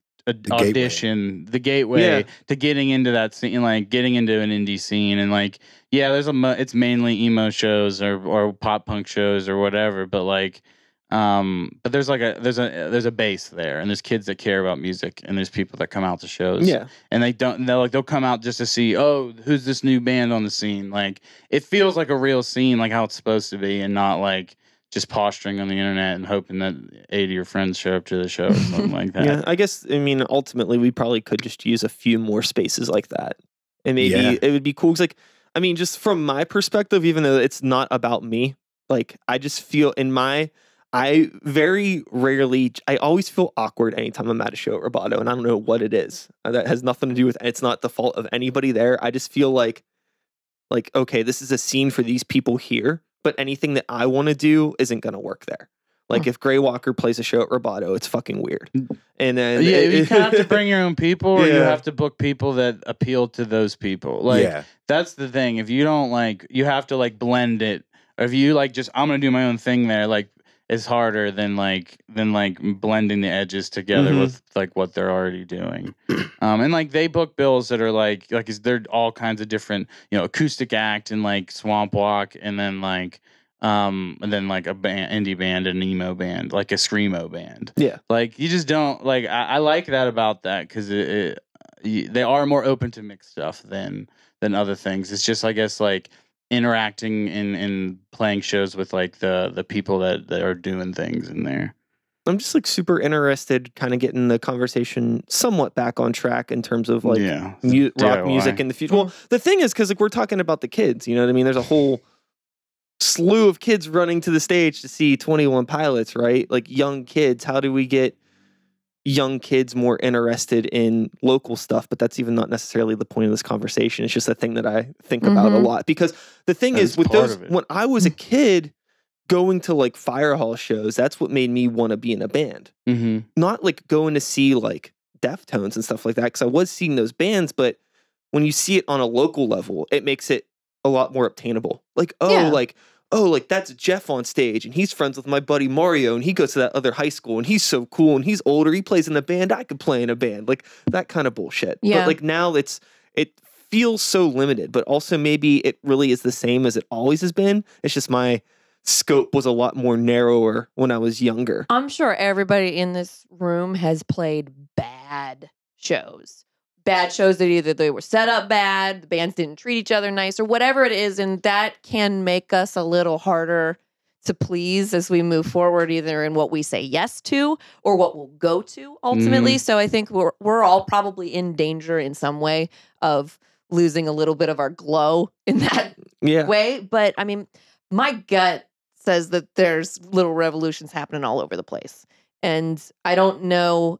audition, the gateway to getting into that scene, like getting into an indie scene, and like it's mainly emo shows or pop punk shows or whatever, but like but there's a base there, and there's kids that care about music, and there's people that come out to shows, and they'll come out just to see, oh, who's this new band on the scene. Like it feels like a real scene, like how it's supposed to be, and not like just posturing on the internet and hoping that 80 of your friends show up to the show or something like that. Yeah, I guess, ultimately we probably could just use a few more spaces like that. And maybe it would be cool. Cause just from my perspective, even though it's not about me, like I just feel I very rarely, I always feel awkward anytime I'm at a show at Roboto, and I don't know what it is. That has nothing to do with, it's not the fault of anybody there. I just feel like, okay, this is a scene for these people here, but anything that I want to do isn't going to work there. Like if Gray Walker plays a show at Roboto, it's fucking weird. And then you kind of have to bring your own people, or you have to book people that appeal to those people. Like that's the thing. If you don't you have to blend it. Or if you just, I'm going to do my own thing there, it's harder than blending the edges together with what they're already doing. And they book bills that are they're all kinds of different, acoustic act and swamp walk, and then a indie band and an emo band, like a screamo band. Yeah. You just don't I like that about that, because they are more open to mixed stuff than other things. It's just, I guess, interacting and playing shows with like the people that are doing things in there. I'm just like super interested, kind of getting the conversation somewhat back on track in terms of like rock music in the future. Well, the thing is, because like we're talking about the kids, you know what I mean? There's a whole slew of kids running to the stage to see 21 Pilots, right? Like young kids. How do we get young kids more interested in local stuff? But that's even not necessarily the point of this conversation. It's just a thing that I think about a lot, because the thing is with those, when I was a kid, going to like fire hall shows, that's what made me want to be in a band. Not like going to see like Deftones and stuff like that, because I was seeing those bands, but when you see it on a local level, it makes it a lot more obtainable. Like, like that's Jeff on stage and he's friends with my buddy Mario and he goes to that other high school and he's so cool and he's older, he plays in the band, I could play in a band. Like that kind of bullshit. Yeah. But like now it feels so limited, but also maybe it really is the same as it always has been. It's just my scope was a lot more narrower when I was younger. I'm sure everybody in this room has played bad shows. Bad shows that either they were set up bad, the bands didn't treat each other nice, or whatever it is, and that can make us a little harder to please as we move forward, either in what we say yes to or what we'll go to ultimately. So I think we're all probably in danger in some way of losing a little bit of our glow in that way. But I mean, my gut says that there's little revolutions happening all over the place. And I don't know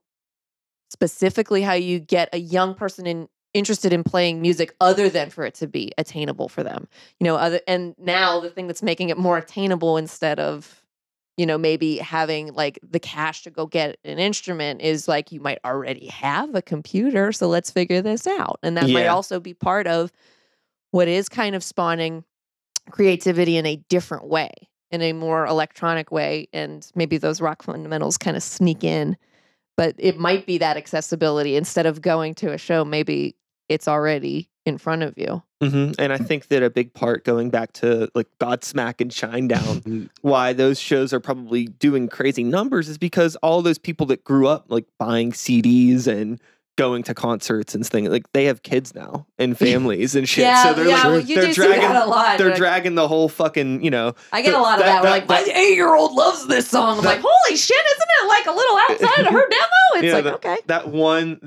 specifically how you get a young person interested in playing music other than for it to be attainable for them. You know, and now the thing that's making it more attainable instead of, you know, maybe having like the cash to go get an instrument is like you might already have a computer, so let's figure this out. And that might also be part of what is kind of spawning creativity in a different way, in a more electronic way, and maybe those rock fundamentals kind of sneak in. But it might be that accessibility. Instead of going to a show, maybe it's already in front of you. And I think that a big part, going back to like Godsmack and Shinedown, why those shows are probably doing crazy numbers is because all those people that grew up like buying CDs and going to concerts and things, like they have kids now and families and shit. So they're they're dragging that a lot. They're dragging the whole fucking, you know. I get a lot of that. We're like, my 8-year-old loves this song. I'm like, holy shit, isn't it like a little outside of her demo? It's like, okay. That one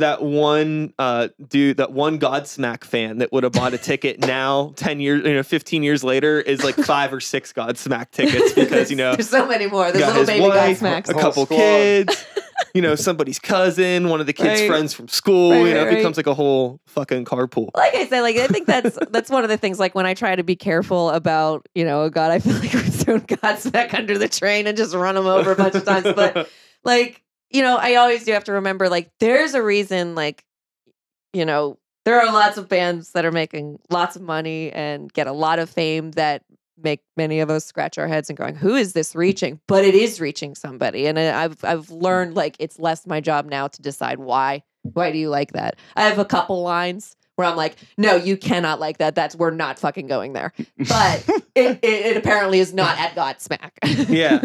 dude, that one Godsmack fan that would have bought a ticket now 10 years, 15 years later is like 5 or 6 Godsmack tickets because, you know. There's so many more. There's little baby Godsmacks. A couple kids. You know, somebody's cousin, one of the kids' friends from school, it becomes like a whole fucking carpool. Like I said, like I think that's one of the things, like when I try to be careful about, you know, God, I feel like we've thrown Godsmack under the train and just run them over a bunch of times. But like, you know, I always do have to remember, like, there's a reason, like, you know, there are lots of bands that are making lots of money and get a lot of fame that make many of us scratch our heads and going, who is this reaching? But it is reaching somebody. And I've learned, like, it's less my job now to decide why. Why do you like that? I have a couple lines where I'm like, no, you cannot like that. We're not fucking going there. But it apparently is not at Godsmack. Yeah.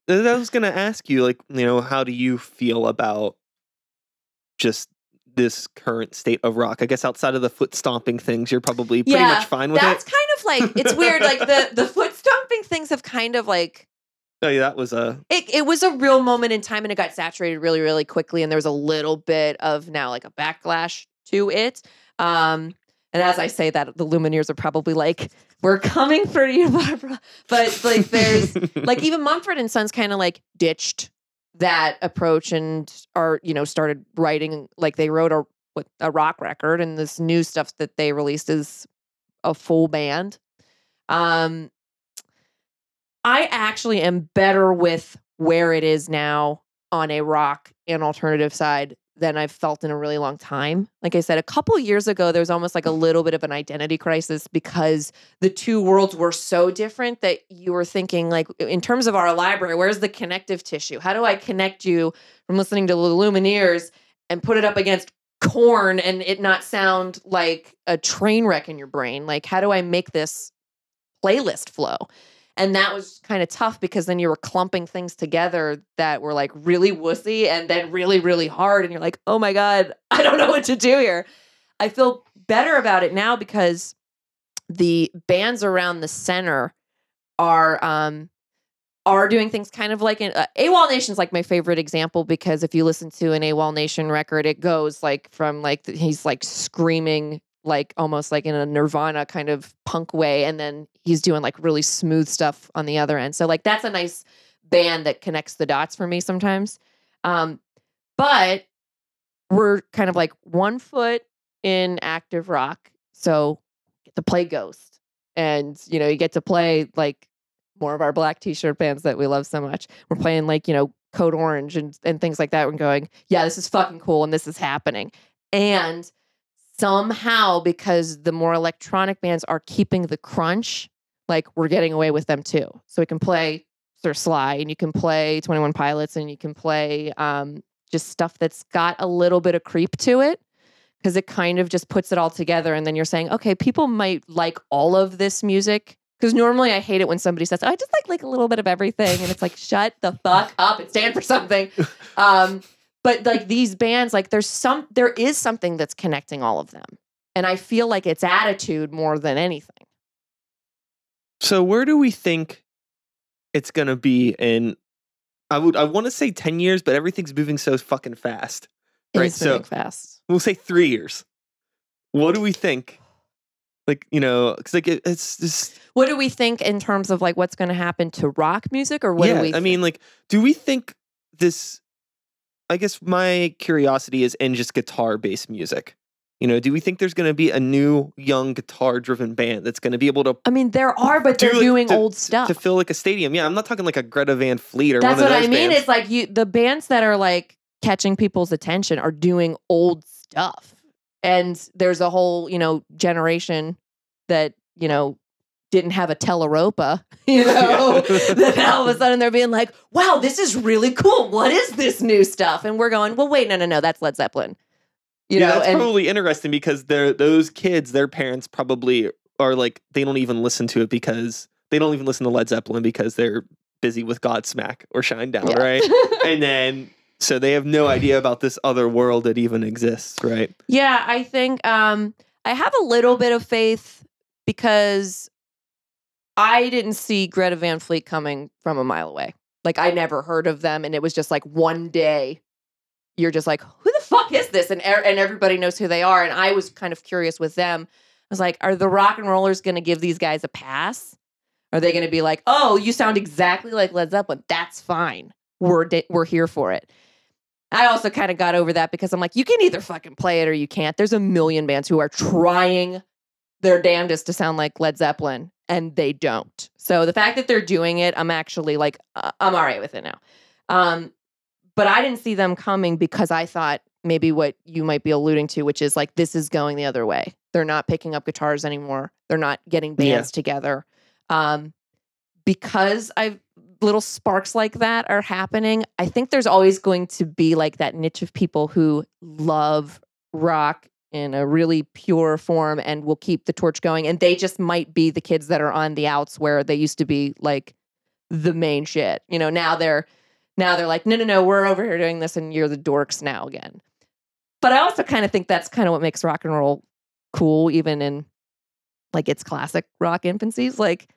I was going to ask you, like, you know, how do you feel about just this current state of rock? I guess outside of the foot stomping things, you're probably pretty much fine with that's kind of like, it's weird. Like the foot stomping things have kind of like, oh yeah, that was it was a real moment in time and it got saturated really, really quickly. And there was a little bit of now like a backlash to it. And as I say that, the Lumineers are probably like, we're coming for you, Barbara. But like there's like even Mumford & Sons kind of like ditched that approach and are, you know, started writing, like they wrote a rock record, and this new stuff that they released is a full band. I actually am better with where it is now on a rock and alternative side than I've felt in a really long time. Like I said, a couple of years ago, there was almost like a little bit of an identity crisis because the two worlds were so different that you were thinking, like, in terms of our library, where's the connective tissue? How do I connect you from listening to the Lumineers and put it up against Korn and it not sound like a train wreck in your brain? Like, how do I make this playlist flow? And that was kind of tough because then you were clumping things together that were like really wussy and then really, really hard. And you're like, oh my God, I don't know what to do here. I feel better about it now because the bands around the center are doing things kind of like AWOL Nation's like my favorite example, because if you listen to an AWOL Nation record, it goes like from like he's like screaming like almost like in a Nirvana kind of punk way, and then he's doing like really smooth stuff on the other end. So like that's a nice band that connects the dots for me sometimes. But we're kind of like 1 foot in active rock, so get to play Ghost, and you get to play like more of our black t-shirt bands that we love so much. We're playing like, Code Orange and things like that. We're going, yeah, this is fucking cool. And this is happening. And somehow, because the more electronic bands are keeping the crunch, like we're getting away with them too. So we can play Sir Sly, and you can play 21 Pilots, and you can play just stuff that's got a little bit of creep to it, because it kind of just puts it all together. And then you're saying, okay, people might like all of this music. Because normally I hate it when somebody says, oh, I just like a little bit of everything. And it's like, shut the fuck up and stand for something. But like these bands, like there is something that's connecting all of them. And I feel like it's attitude more than anything. So where do we think it's going to be in, I want to say 10 years, but everything's moving so fucking fast. Right? It's moving fast. We'll say 3 years. What do we think? Like, because like it's just. What do we think in terms of like what's going to happen to rock music, or what do we think? I mean, like, do we think this, I guess my curiosity is in just guitar-based music. Do we think there's going to be a new, young, guitar-driven band that's going to be able to... I mean, there are, but they're doing old stuff. To fill like a stadium. Yeah, I'm not talking like a Greta Van Fleet or that's one of those what I mean. bands. It's like the bands that are like catching people's attention are doing old stuff. And there's a whole, generation that, didn't have a Teleropa, then all of a sudden they're being like, wow, this is really cool. What is this new stuff? And we're going, well, wait, no, that's Led Zeppelin. That's probably interesting, because those kids, their parents probably are like, they don't even listen to it because they don't even listen to Led Zeppelin because they're busy with Godsmack or Shinedown, right? And then, so they have no idea about this other world that even exists, right? Yeah, I think I have a little bit of faith, because I didn't see Greta Van Fleet coming from a mile away. Like, I never heard of them, and it was just like one day you're just like, who the fuck is this? And everybody knows who they are. And I was kind of curious with them. I was like, are the rock and rollers going to give these guys a pass? Are they going to be like, oh, you sound exactly like Led Zeppelin? That's fine. We're here for it. I also kind of got over that, because I'm like, you can either fucking play it or you can't. There's a million bands who are trying their damnedest to sound like Led Zeppelin, and they don't. So the fact that they're doing it, I'm actually like, I'm all right with it now. But I didn't see them coming, because I thought maybe what you might be alluding to, which is like, this is going the other way. They're not picking up guitars anymore. They're not getting bands together. Because little sparks like that are happening, I think there's always going to be like that niche of people who love rock in a really pure form and will keep the torch going. And they just might be the kids that are on the outs, where they used to be like the main shit. Now they're like, no, we're over here doing this, and you're the dorks now again. But I also kind of think that's kind of what makes rock and roll cool, even in like its classic rock infancies. Like,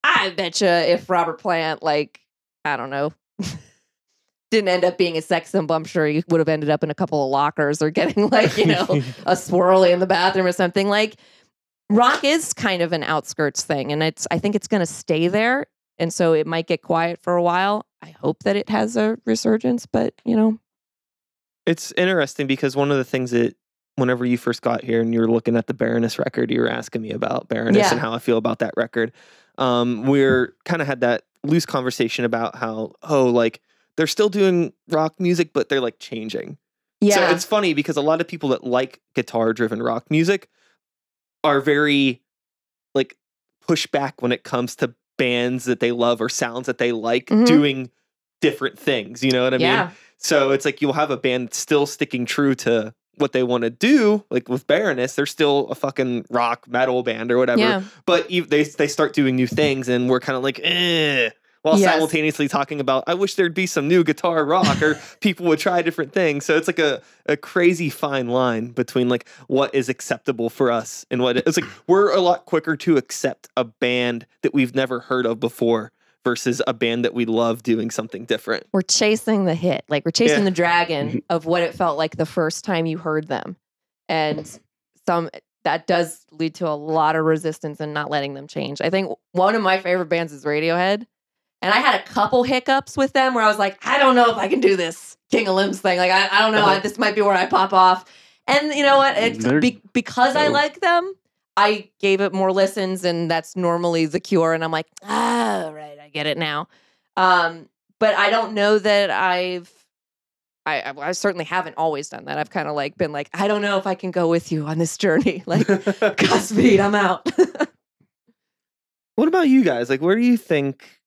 I betcha if Robert Plant, like, I don't know, didn't end up being a sex symbol, I'm sure he would have ended up in a couple of lockers or getting like, a swirly in the bathroom or something. Like, rock is kind of an outskirts thing, and I think it's going to stay there. And so it might get quiet for a while. I hope that it has a resurgence, but It's interesting, because one of the things that whenever you first got here and you were looking at the Baroness record, you were asking me about Baroness and how I feel about that record. We're kind of had that loose conversation about how, like, they're still doing rock music, but they're like changing. Yeah. So it's funny, because a lot of people that like guitar driven rock music are very like push back when it comes to bands that they love or sounds that they like doing different things. You know what I mean? So it's like, you'll have a band still sticking true to what they want to do. Like with Baroness, they're still a fucking rock metal band or whatever. Yeah. But they start doing new things, and we're kind of like, while Yes. simultaneously talking about, I wish there'd be some new guitar rock or people would try different things. So it's like a crazy fine line between like what is acceptable for us and what it's like. We're a lot quicker to accept a band that we've never heard of before versus a band that we love doing something different. We're chasing the hit. Like we're chasing Yeah. the dragon of what it felt like the first time you heard them. And that does lead to a lot of resistance and not letting them change. I think one of my favorite bands is Radiohead. And I had a couple hiccups with them where I was like, I don't know if I can do this King of Limbs thing. Like, I don't know. This might be where I pop off. And you know what? Because I like them, I gave it more listens, and that's normally The Cure. And I'm like, right, I get it now. But I don't know that I certainly haven't always done that. I've kind of like been like, I don't know if I can go with you on this journey. Like, Godspeed, I'm out. What about you guys? Like, where do you think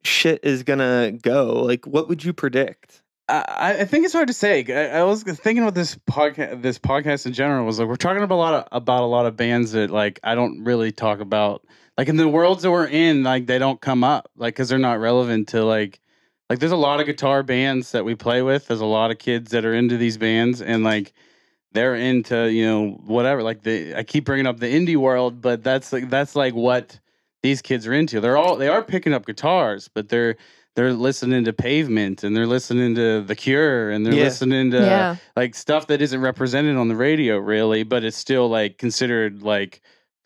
shit is gonna go? Like, what would you predict? I think it's hard to say. I was thinking about this podcast in general. Was like we're talking about a lot of bands that like I don't really talk about. Like in the worlds that we're in, like they don't come up, like because they're not relevant to like there's a lot of guitar bands that we play with. There's a lot of kids that are into these bands, and like they're into whatever. Like I keep bringing up the indie world, but that's like what these kids are into. They are picking up guitars, but they're listening to Pavement, and they're listening to The Cure, and they're listening to like stuff that isn't represented on the radio really, but it's still like considered like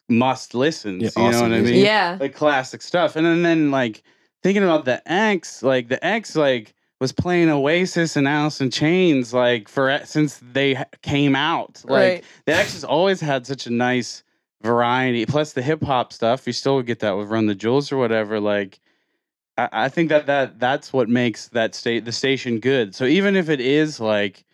must listens. You know what I mean? Yeah. Like classic stuff. And then like thinking about the X was playing Oasis and Alice in Chains like since they came out. Like the X has always had such a nice variety. Plus the hip hop stuff, you still get that with Run the Jewels or whatever. Like I think that's what makes the station good. So even if it is like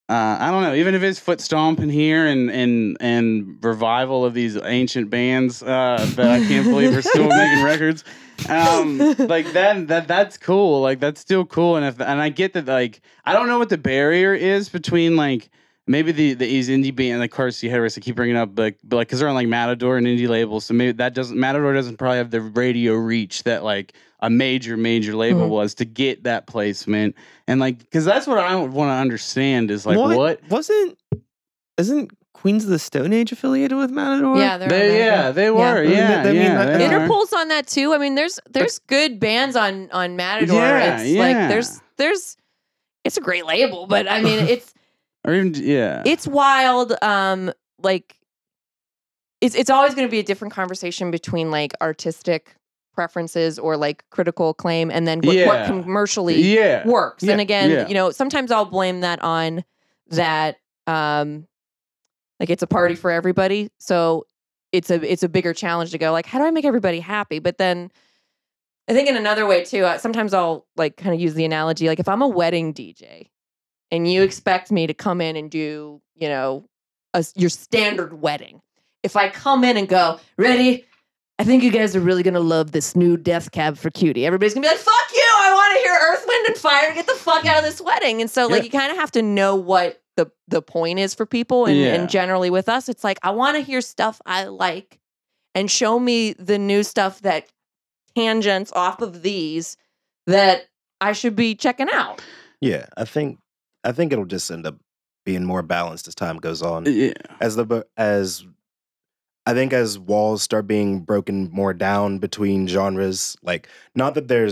I don't know, even if it's foot stomping here and revival of these ancient bands that I can't believe are still making records, like that's cool. Like that's still cool. And I get that. Like I don't know what the barrier is between like maybe these indie band, like of course you hear us keep bringing up, but like because they're on like Matador and indie labels, so maybe Matador doesn't probably have the radio reach that like a major label was to get that placement, and like because that's what I want to understand is like what isn't Queens of the Stone Age affiliated with Matador? Yeah, they were. Interpol's on that too. I mean, there's good bands on Matador. Like there's it's a great label, but I mean it's. Or even, it's wild. Like it's always going to be a different conversation between like artistic preferences or like critical acclaim, and then what commercially works. And again, sometimes I'll blame that on that. Like it's a party for everybody, so it's a bigger challenge to go like, how do I make everybody happy? But then I think in another way too, sometimes I'll like kind of use the analogy like if I'm a wedding DJ. And you expect me to come in and do, your standard wedding. If I come in and go, ready? I think you guys are really going to love this new Death Cab for Cutie. Everybody's going to be like, fuck you. I want to hear Earth, Wind, and Fire. Get the fuck out of this wedding. And so like you kind of have to know what the point is for people. And generally with us, it's like, I want to hear stuff I like and show me the new stuff that tangents off of these that I should be checking out. Yeah, I think it'll just end up being more balanced as time goes on. Yeah. As walls start being broken more down between genres, like not that they're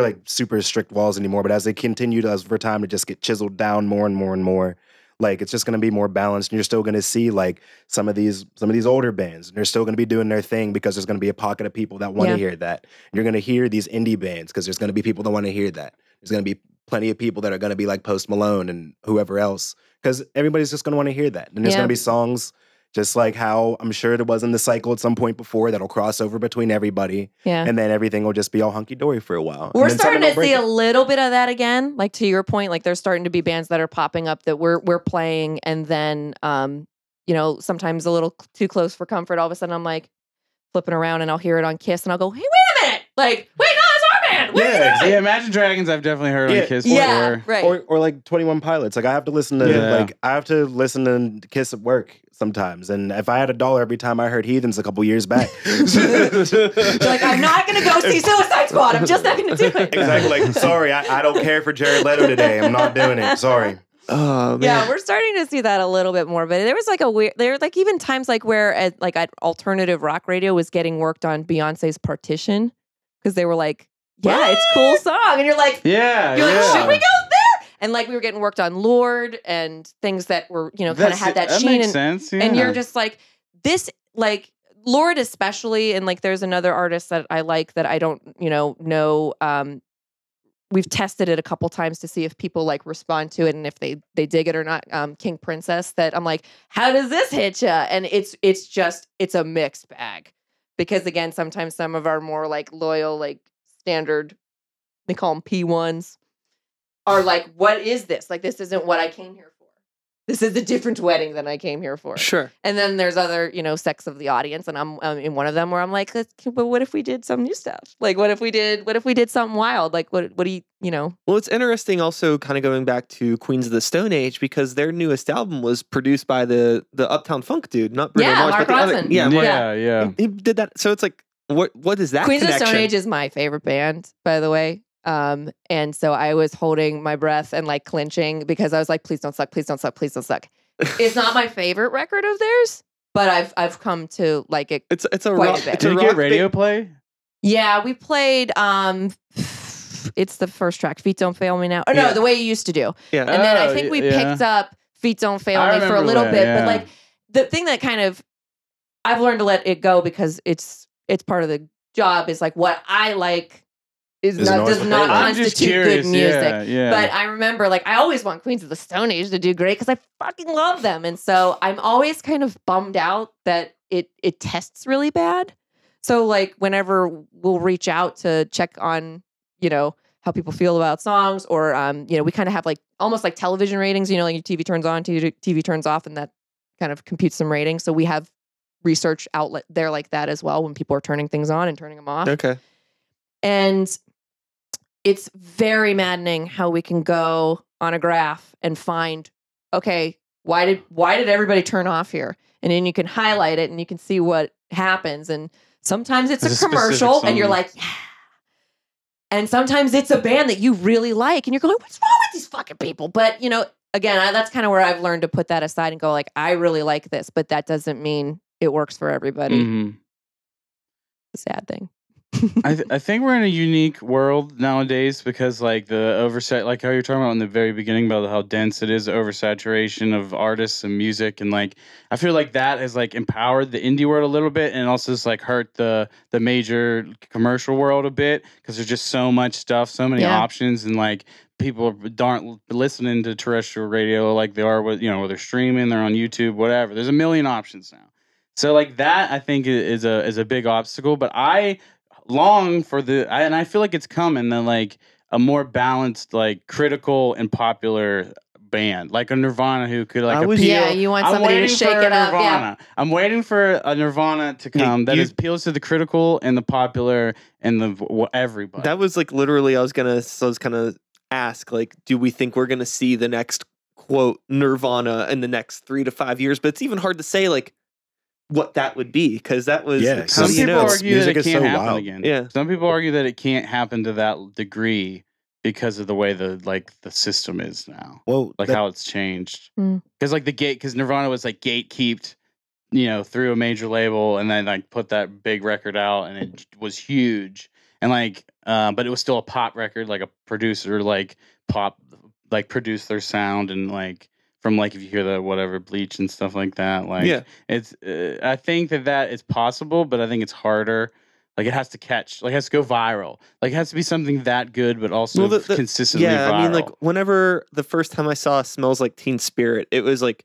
like super strict walls anymore, but as they continue over time to just get chiseled down more and more and more, like it's just going to be more balanced, and you're still going to see like some of these older bands, and they're still going to be doing their thing because there's going to be a pocket of people that want to hear that. And you're going to hear these indie bands because there's going to be people that want to hear that. There's going to be plenty of people that are going to be like Post Malone and whoever else, because everybody's just going to want to hear that. And there's going to be songs just like how I'm sure there was in the cycle at some point before that'll cross over between everybody. Yeah. And then everything will just be all hunky-dory for a while. We're starting to see a little bit of that again. Like to your point, like there's starting to be bands that are popping up that we're playing, and then sometimes a little too close for comfort. All of a sudden I'm like flipping around and I'll hear it on Kiss and I'll go, hey, wait a minute. Like, wait, no, it's our band. What are you doing? Yeah, Imagine Dragons I've definitely heard on Kiss before. Right. Or like 21 Pilots. Like I have to listen to to Kiss at work sometimes. And if I had $1 every time I heard Heathens a couple years back. You're like, I'm not going to go see Suicide Squad. I'm just not going to do it. Exactly. Like, sorry, I don't care for Jared Leto today. I'm not doing it. Sorry. Oh man. Yeah, we're starting to see that a little bit more, but there was like there were like even times like where like alternative rock radio was getting worked on Beyonce's Partition because they were like, yeah, it's a cool song, and you're like, like, should we go there? And like we were getting worked on Lord and things that were kind of had that sheen, makes sense. Yeah. And you're just like this like Lord especially, and like there's another artist that I like that I don't know. We've tested it a couple times to see if people like respond to it and if they dig it or not. King Princess, that I'm like, how does this hit ya? And it's a mixed bag because again, sometimes some of our more like loyal, like standard, they call them P1s, are like, what is this? Like, this isn't what I came here for. This is a different wedding than I came here for. Sure. And then there's other, sects of the audience, and I'm in one of them where I'm like, but what if we did some new stuff? Like, what if we did something wild? Like, what do you? Well, it's interesting also kind of going back to Queens of the Stone Age because their newest album was produced by the Uptown Funk dude, not Bruno Mars, Mark but the other. Ronson. Yeah. He did that. So it's like, what is that Queens connection? of the Stone Age is my favorite band, by the way. And so I was holding my breath and like clinching because I was like, please don't suck, please don't suck, please don't suck. It's not my favorite record of theirs, but I've come to like it. It's a quite rock. a bit. It's a Did you rock get radio play? Yeah, we played. It's the first track, Feet Don't Fail Me Now. Oh no, The Way You Used to Do. Yeah, and then I think we picked up Feet Don't Fail Me for a little bit, but like the thing that kind of I've learned to let it go because it's part of the job is like what I like. Does not constitute good music. Yeah. But I remember, like, I always want Queens of the Stone Age to do great because I fucking love them. And so I'm always kind of bummed out that it tests really bad. So, like, whenever we'll reach out to check on, how people feel about songs or, we kind of have, like, almost like television ratings, like your TV turns on, TV turns off, and that kind of computes some ratings. So we have research outlet there like that as well when people are turning things on and turning them off. Okay. And it's very maddening how we can go on a graph and find, okay, why did everybody turn off here? And then you can highlight it and you can see what happens. And sometimes it's a commercial and you're like, yeah. And sometimes it's a band that you really like and you're going, what's wrong with these fucking people? But, again, that's kind of where I've learned to put that aside and go like, I really like this, but that doesn't mean it works for everybody. Mm-hmm. It's a sad thing. I think we're in a unique world nowadays because like the oversight, like how you're talking about in the very beginning about how dense it is, the oversaturation of artists and music, and like I feel like that has like empowered the indie world a little bit, and also has like hurt the major commercial world a bit because there's just so much stuff, so many options, and like people aren't listening to terrestrial radio like they are with where they're streaming, they're on YouTube, whatever. There's a million options now, so like that I think is a big obstacle, but I long for and I feel like it's coming that like a more balanced, like critical and popular band, like a Nirvana who could like appeal. Yeah, you want somebody to shake it up. Yeah. I'm waiting for a Nirvana to come that appeals to the critical and the popular and the everybody. That was like literally I was gonna ask like, do we think we're gonna see the next quote Nirvana in the next 3 to 5 years? But it's even hard to say like what that would be because that was some people argue that it can't happen again. Yeah, some people argue that it can't happen to that degree because of the way the system is now. Well, how it's changed because because Nirvana was like gatekeeped, through a major label and then like put that big record out and it was huge and but it was still a pop record, like a producer like pop like produced their sound and like. From like if you hear the whatever Bleach and stuff like that, it's I think that is possible, but I think it's harder. Like it has to catch, like it has to go viral. Like it has to be something that good, but also consistently viral. I mean, like whenever the first time I saw "Smells Like Teen Spirit," it was like,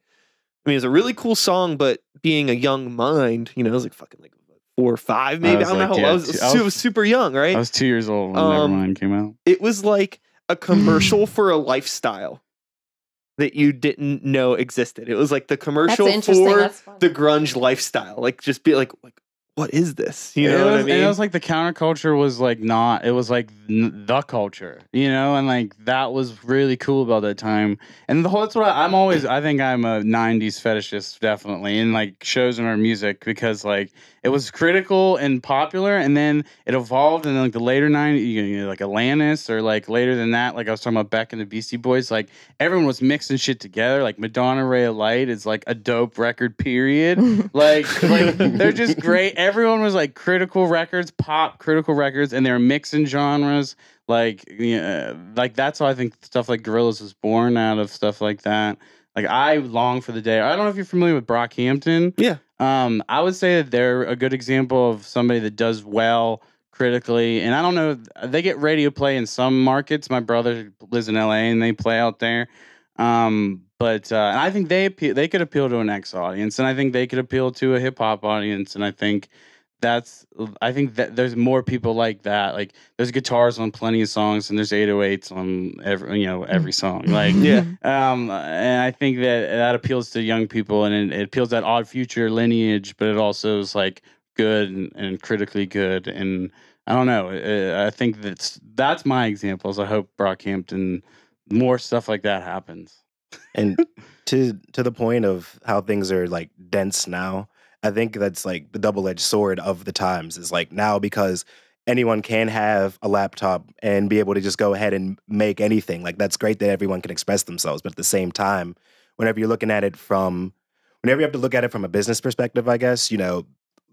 it was a really cool song, but being a young mind, I was like fucking like 4 or 5, maybe. I don't know how old. I was super young, right? I was 2 years old when Nevermind came out. It was like a commercial for a lifestyle that you didn't know existed. It was like the commercial for the grunge lifestyle. Like just be like what is this? You know what I mean? And it was like the counterculture was like not. It was like the culture, you know, and like that was really cool about that time. And the whole that's what I'm always. I think I'm a '90s fetishist, definitely, in like shows and our music because like it was critical and popular, and then it evolved, and then like the later '90s, you know, like Atlantis, or like later than that, like I was talking about Beck and the Beastie Boys, like everyone was mixing shit together. Like Madonna Ray of Light is like a dope record, period. like they're just great. Everyone was like critical records, pop critical records, and they're mixing genres. Like, like that's how I think stuff like Gorillaz was born out of, stuff like that. Like I long for the day. I don't know if you're familiar with Brockhampton. Yeah. I would say that they're a good example of somebody that does well critically. And I don't know, they get radio play in some markets. My brother lives in LA and they play out there. But and I think they could appeal to an X audience, and I think they could appeal to a hip hop audience, and I think that there's more people like that. Like there's guitars on plenty of songs, and there's 808s on every song. Like and I think that appeals to young people, and it appeals to that Odd Future lineage, but it also is like good and critically good. And I don't know. I think that's my examples. I hope Brockhampton, more stuff like that happens. And to the point of how things are like dense now, I think that's like the double-edged sword of the times is like now, because anyone can have a laptop and be able to just go ahead and make anything. Like that's great that everyone can express themselves, but at the same time, whenever you have to look at it from a business perspective, I guess,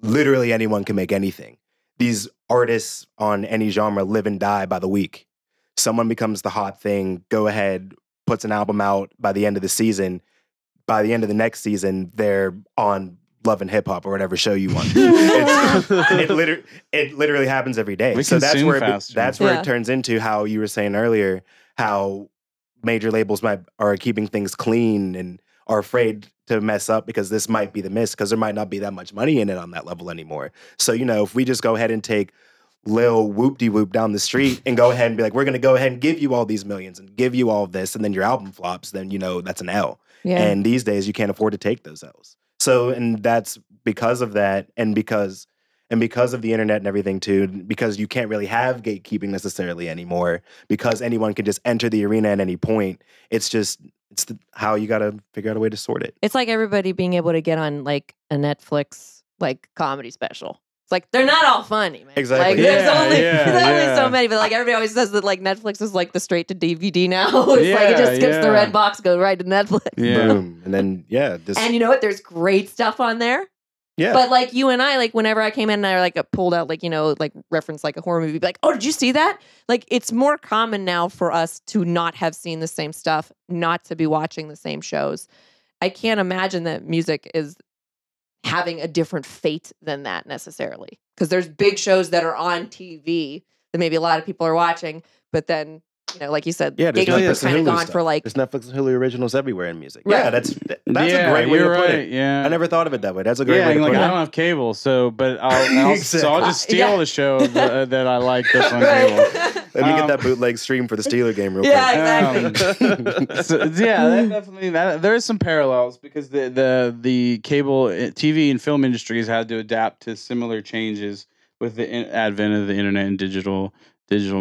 literally anyone can make anything. These artists on any genre live and die by the week. Someone becomes the hot thing, go ahead, puts an album out by the end of the season. By the end of the next season, they're on Love and Hip Hop or whatever show you want. It literally happens every day. So that's where it turns into how you were saying earlier, how major labels are keeping things clean and are afraid to mess up because this might be the miss, because there might not be that much money in it on that level anymore. So, if we just go ahead and take Lil Whoop-de-Whoop down the street and go ahead and be like, we're going to go ahead and give you all these millions and give you all of this, and then your album flops, then, that's an L. Yeah. And these days you can't afford to take those L's. So, and that's because of that, and because of the internet and everything too, because you can't really have gatekeeping necessarily anymore, because anyone can just enter the arena at any point. It's how you got to figure out a way to sort it. It's like everybody being able to get on like a Netflix like comedy special. It's like they're not all funny, man. Exactly. Like there's only so many, but like everybody always says that like Netflix is like the straight to DVD now. It's like it just skips the red box, goes right to Netflix. Yeah. Boom. And then and you know what? There's great stuff on there. Yeah. But like you and I, like whenever I came in and I like pulled out like, like reference like a horror movie, be like, oh, did you see that? Like it's more common now for us to not have seen the same stuff, not to be watching the same shows. I can't imagine that music is having a different fate than that necessarily, because there's big shows that are on TV that maybe a lot of people are watching, but then like you said, gatekeepers kind of gone for like there's Netflix and Hulu originals everywhere in music. Right. Yeah, that's a great way to put it. Yeah, I never thought of it that way. That's a great way to put it. I don't have cable, so I'll just steal the show that I like that's on cable. Let me get that bootleg stream for the Steeler game real quick. Yeah, exactly. That definitely there is some parallels, because the cable TV and film industries had to adapt to similar changes with the advent of the internet and digital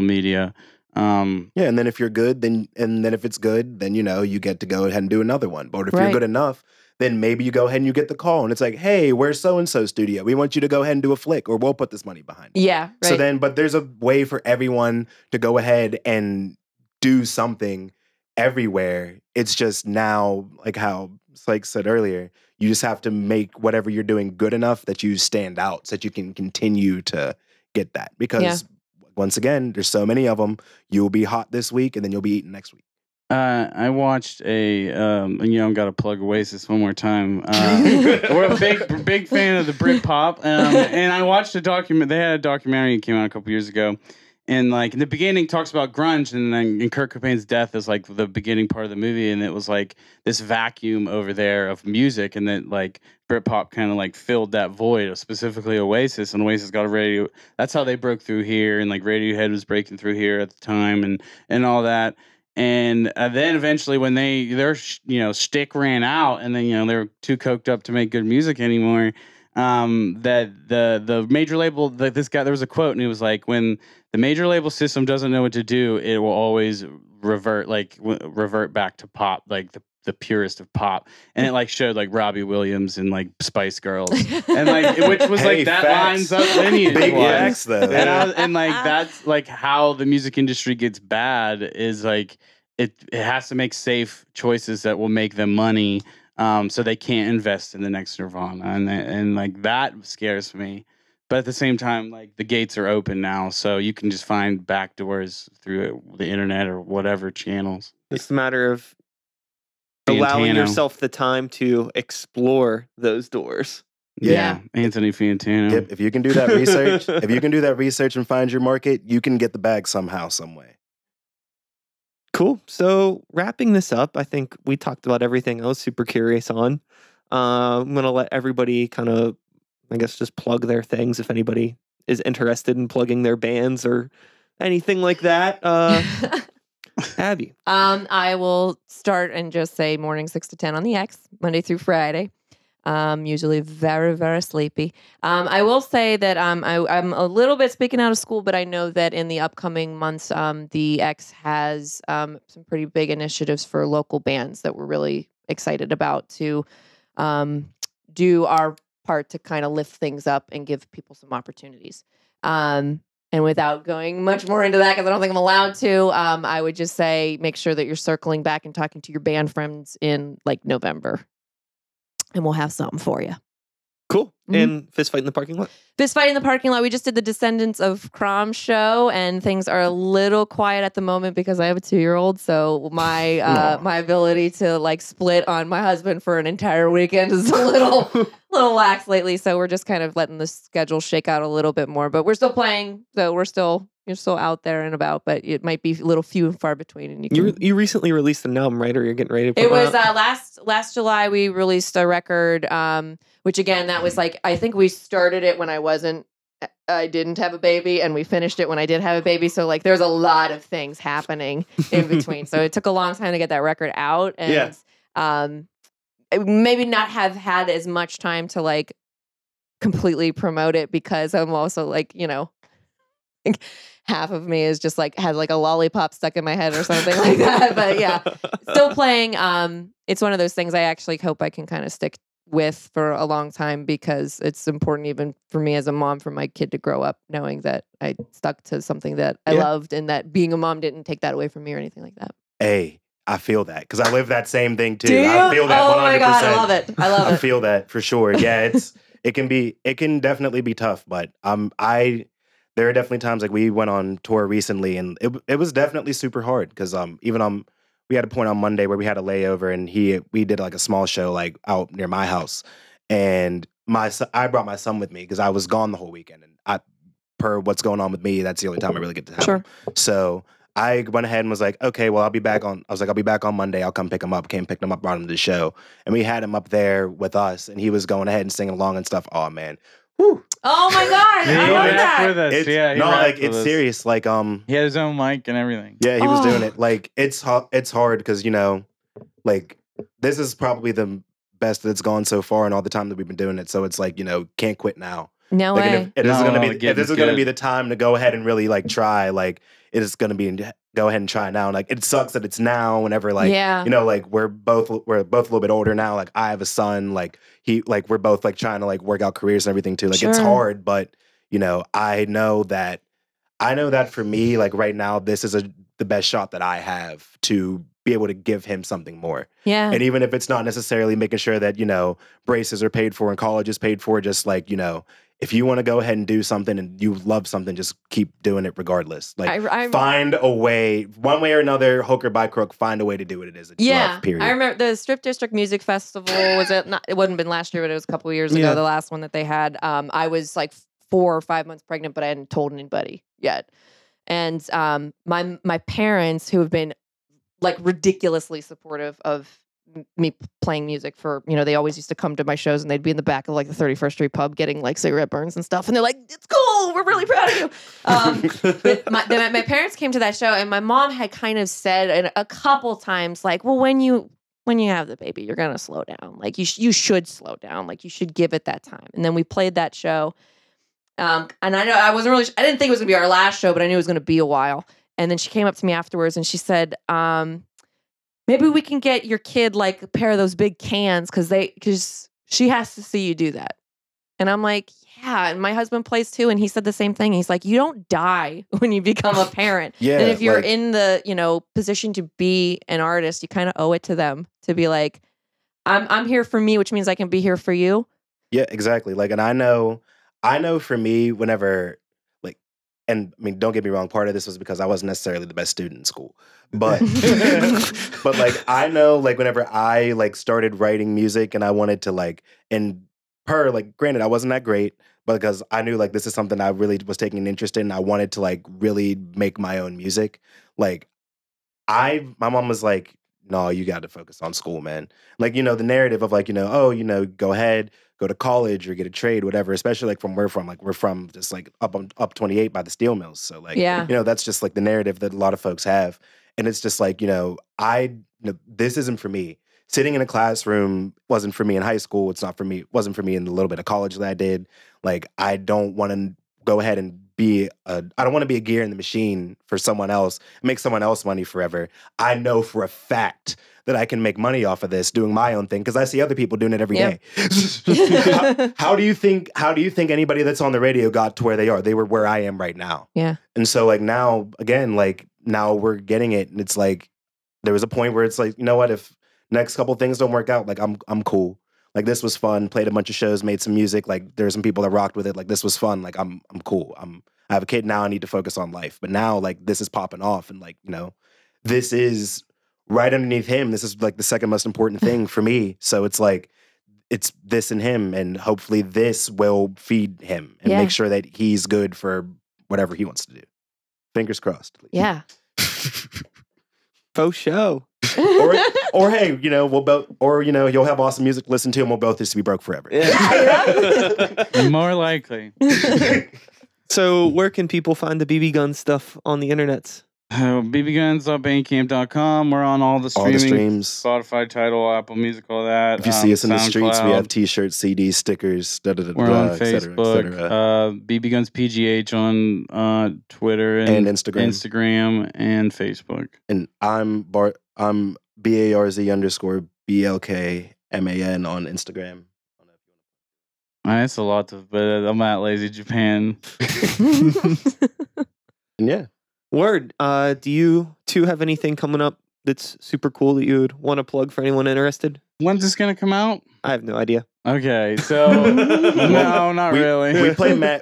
media. And then if you're good, then if it's good, then you get to go ahead and do another one. But if you're good enough, then maybe you go ahead and you get the call, and it's like, hey, where's so and so studio? We want you to go ahead and do a flick, or we'll put this money behind it. Yeah. Right. So but there's a way for everyone to go ahead and do something everywhere. It's just now, like how Sikes said earlier, you just have to make whatever you're doing good enough that you stand out, so that you can continue to get that. Because once again, there's so many of them. You'll be hot this week, and then you'll be eating next week. I watched I'm got to plug Oasis one more time. We're a big fan of the Britpop, and I watched a document. They had a documentary that came out a couple years ago, and like in the beginning talks about grunge, and then Kurt Cobain's death is like the beginning part of the movie, and it was like this vacuum over there of music, and then like Britpop kind of like filled that void of specifically Oasis, and Oasis got a radio. That's how they broke through here, and like Radiohead was breaking through here at the time, and all that. And then eventually, when their shtick ran out, and then they were too coked up to make good music anymore, that the major label, that this guy, there was a quote, and he was like, when the major label system doesn't know what to do, it will always revert back to pop, like the purest of pop. And it like showed like Robbie Williams and like Spice Girls, and like which was Hey, like that facts. lines up lineage Big wise. facts, though. And like that's like how the music industry gets bad, is like it has to make safe choices that will make them money. So they can't invest in the next Nirvana, and like that scares me. But at the same time, like the gates are open now, so you can just find backdoors through the internet or whatever channels. It's a matter of allowing yourself the time to explore those doors. Yeah, Anthony Fantano. Yep, if you can do that research, and find your market, you can get the bag somehow, some way. Cool. So wrapping this up, I think we talked about everything I was super curious on. I'm going to let everybody kind of, I guess, just plug their things if anybody is interested in plugging their bands or anything like that. Abby. I will start and just say morning 6 to 10 on the X, Monday through Friday. Usually very, very sleepy. I will say that I'm a little bit speaking out of school, but I know that in the upcoming months, the X has some pretty big initiatives for local bands that we're really excited about to do our part to kind of lift things up and give people some opportunities. And without going much more into that, because I don't think I'm allowed to, I would just say make sure that you're circling back and talking to your band friends in like November. And we'll have something for you. Cool. Mm-hmm. And Fist Fight in the Parking Lot? Fist Fight in the Parking Lot. We just did the Descendants of Crom show, and things are a little quiet at the moment because I have a 2-year-old. So my my ability to like split on my husband for an entire weekend is a little lax lately. So we're just kind of letting the schedule shake out a little bit more. But we're still playing, so you're still out there and about, but it might be a little few and far between. And you recently released an album, right? Or you're getting ready to put it was last July we released a record, which again, that was like, I think we started it when I didn't have a baby, and we finished it when I did have a baby. So like there's a lot of things happening in between. So it took a long time to get that record out, and maybe not have had as much time to like completely promote it, because I'm also like, half of me is just like has like a lollipop stuck in my head or something like that. But yeah, still playing. It's one of those things I actually hope I can kind of stick with for a long time, because it's important even for me as a mom for my kid to grow up knowing that I stuck to something that I loved, and that being a mom didn't take that away from me or anything like that. Hey, I feel that, because I live that same thing too. Do you? I feel that 100%. Oh my God, I love it. I feel that for sure. Yeah, it can definitely be tough, but there are definitely times, like we went on tour recently, and it was definitely super hard, because we had a point on Monday where we had a layover, and we did like a small show like out near my house, and I brought my son with me because I was gone the whole weekend, and per what's going on with me, that's the only time I really get to have him. So I went ahead and was like, okay, well, I'll be back on Monday. I'll come pick him up. Came, picked him up, brought him to the show, and we had him up there with us, and he was going ahead and singing along and stuff. Oh man. Whew. Oh my God! I love that. With us. It's serious. Like he had his own mic and everything. Yeah, he was doing it. Like it's hard because like this is probably the best that it's gone so far in all the time that we've been doing it. So it's like can't quit now. No like, way. If this is gonna be the time to go ahead and really like try, like it is gonna be go ahead and try now. Like it sucks that it's now. Whenever like like we're both a little bit older now. Like I have a son. Like we're both like trying to like work out careers and everything too. Like it's hard, but I know that for me, like right now, this is the best shot that I have to be able to give him something more. Yeah. And even if it's not necessarily making sure that braces are paid for and college is paid for, just like if you want to go ahead and do something and you love something, just keep doing it regardless. Like find a way, one way or another, hook or by crook, find a way to do what it is that you love, period. I remember the Strip District Music Festival, it wouldn't been last year, but it was a couple of years ago, the last one that they had. I was like 4 or 5 months pregnant, but I hadn't told anybody yet. And my parents, who have been like ridiculously supportive of me playing music for, they always used to come to my shows, and they'd be in the back of like the 31st Street pub getting like cigarette burns and stuff. And they're like, it's cool. We're really proud of you. But my parents came to that show, and my mom had kind of said a couple times like, well, when you when you have the baby, you're going to slow down. Like you should slow down. Like you should give it that time. And then we played that show. And I know I didn't think it was gonna be our last show, but I knew it was gonna be a while. And then she came up to me afterwards and she said, maybe we can get your kid like a pair of those big cans because she has to see you do that. And I'm like, yeah. And my husband plays too, and he said the same thing. He's like, you don't die when you become a parent. Yeah, and if you're in the position to be an artist, you kind of owe it to them to be like, I'm here for me, which means I can be here for you. Yeah, exactly. Like, and I know for me, whenever, like, and I mean, don't get me wrong, part of this was because I wasn't necessarily the best student in school. But but like I know like whenever I like started writing music and I wanted to like, and like granted I wasn't that great, but because I knew like this is something I really was taking an interest in, I wanted to like really make my own music. Like my mom was like, no, you got to focus on school, man. Like, the narrative of like, oh, go ahead, go to college or get a trade, whatever, especially like from where we're from. Like we're from just like up 28 by the steel mills. So like, that's just like the narrative that a lot of folks have. And it's just like, this isn't for me. Sitting in a classroom wasn't for me in high school. It's not for me. It wasn't for me in the little bit of college that I did. Like, I don't want to go ahead and I don't want to be a gear in the machine for someone else, make someone else money forever. I know for a fact that I can make money off of this doing my own thing because I see other people doing it every day. How do you think anybody that's on the radio got to where they are? They were where I am right now. Yeah. And so like now, again, like now we're getting it. And it's like, there was a point where it's like, you know what, if next couple things don't work out, like I'm cool. Like this was fun, played a bunch of shows, made some music. Like there's some people that rocked with it. Like this was fun. Like I'm cool. I have a kid now. I need to focus on life. But now like this is popping off. And like, this is right underneath him. This is like the second most important thing for me. So it's like, it's this and him. And hopefully this will feed him and make sure that he's good for whatever he wants to do. Fingers crossed. Yeah. Faux show. or hey, we'll both, or you'll have awesome music to listen to, and we'll both just be broke forever. Yeah. More likely. So, where can people find the BB Gun stuff on the internets? BBGuns.bandcamp.com. We're on all the streams. Spotify, Tidal, Apple Music, all that. If you see us in the streets, we have T-shirts, CDs, stickers. We're on Facebook. BB Guns PGH on Twitter and Instagram and Facebook. And I'm BARZ_BLKMAN on Instagram. That's a lot but I'm at Lazy Japan. Yeah. Word. Do you two have anything coming up that's super cool that you would want to plug for anyone interested? When's this gonna come out? I have no idea. Okay, so no, not really.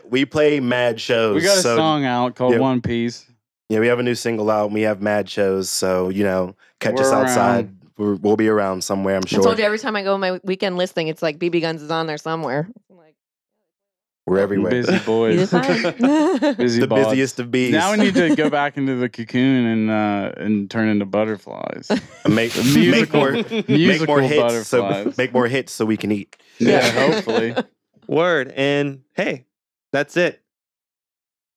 We play mad shows. We got a song out called One Piece. Yeah, we have a new single out and we have mad shows. So, catch us outside. We'll be around somewhere, I'm sure. I told you every time I go on my weekend listing, it's like BB Guns is on there somewhere. We're everywhere. Busy boys. Busy the bots. Busiest of bees. Now we need to go back into the cocoon and turn into butterflies. Make more hits. So make more hits so we can eat. Yeah, hopefully. Word. And hey, that's it.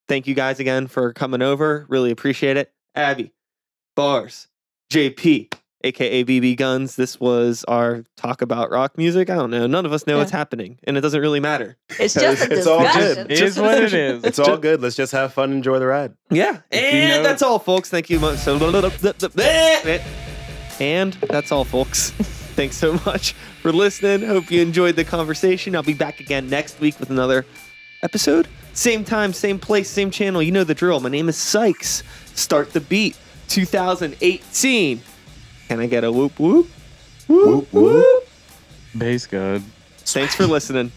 Thank you guys again for coming over. Really appreciate it. Abby, Bars, JP, aka BB Guns. This was our talk about rock music. I don't know. None of us know what's happening, and it doesn't really matter. It's just a discussion. It's all good. It is what it is. It's all good. Let's just have fun, enjoy the ride. Yeah, and that's all, folks. Thank you much. And that's all, folks. Thanks so much for listening. Hope you enjoyed the conversation. I'll be back again next week with another episode. Same time, same place, same channel. You know the drill. My name is Sikes. Start the Beat 2018. Can I get a whoop whoop? Whoop whoop. Bass God. Thanks for listening.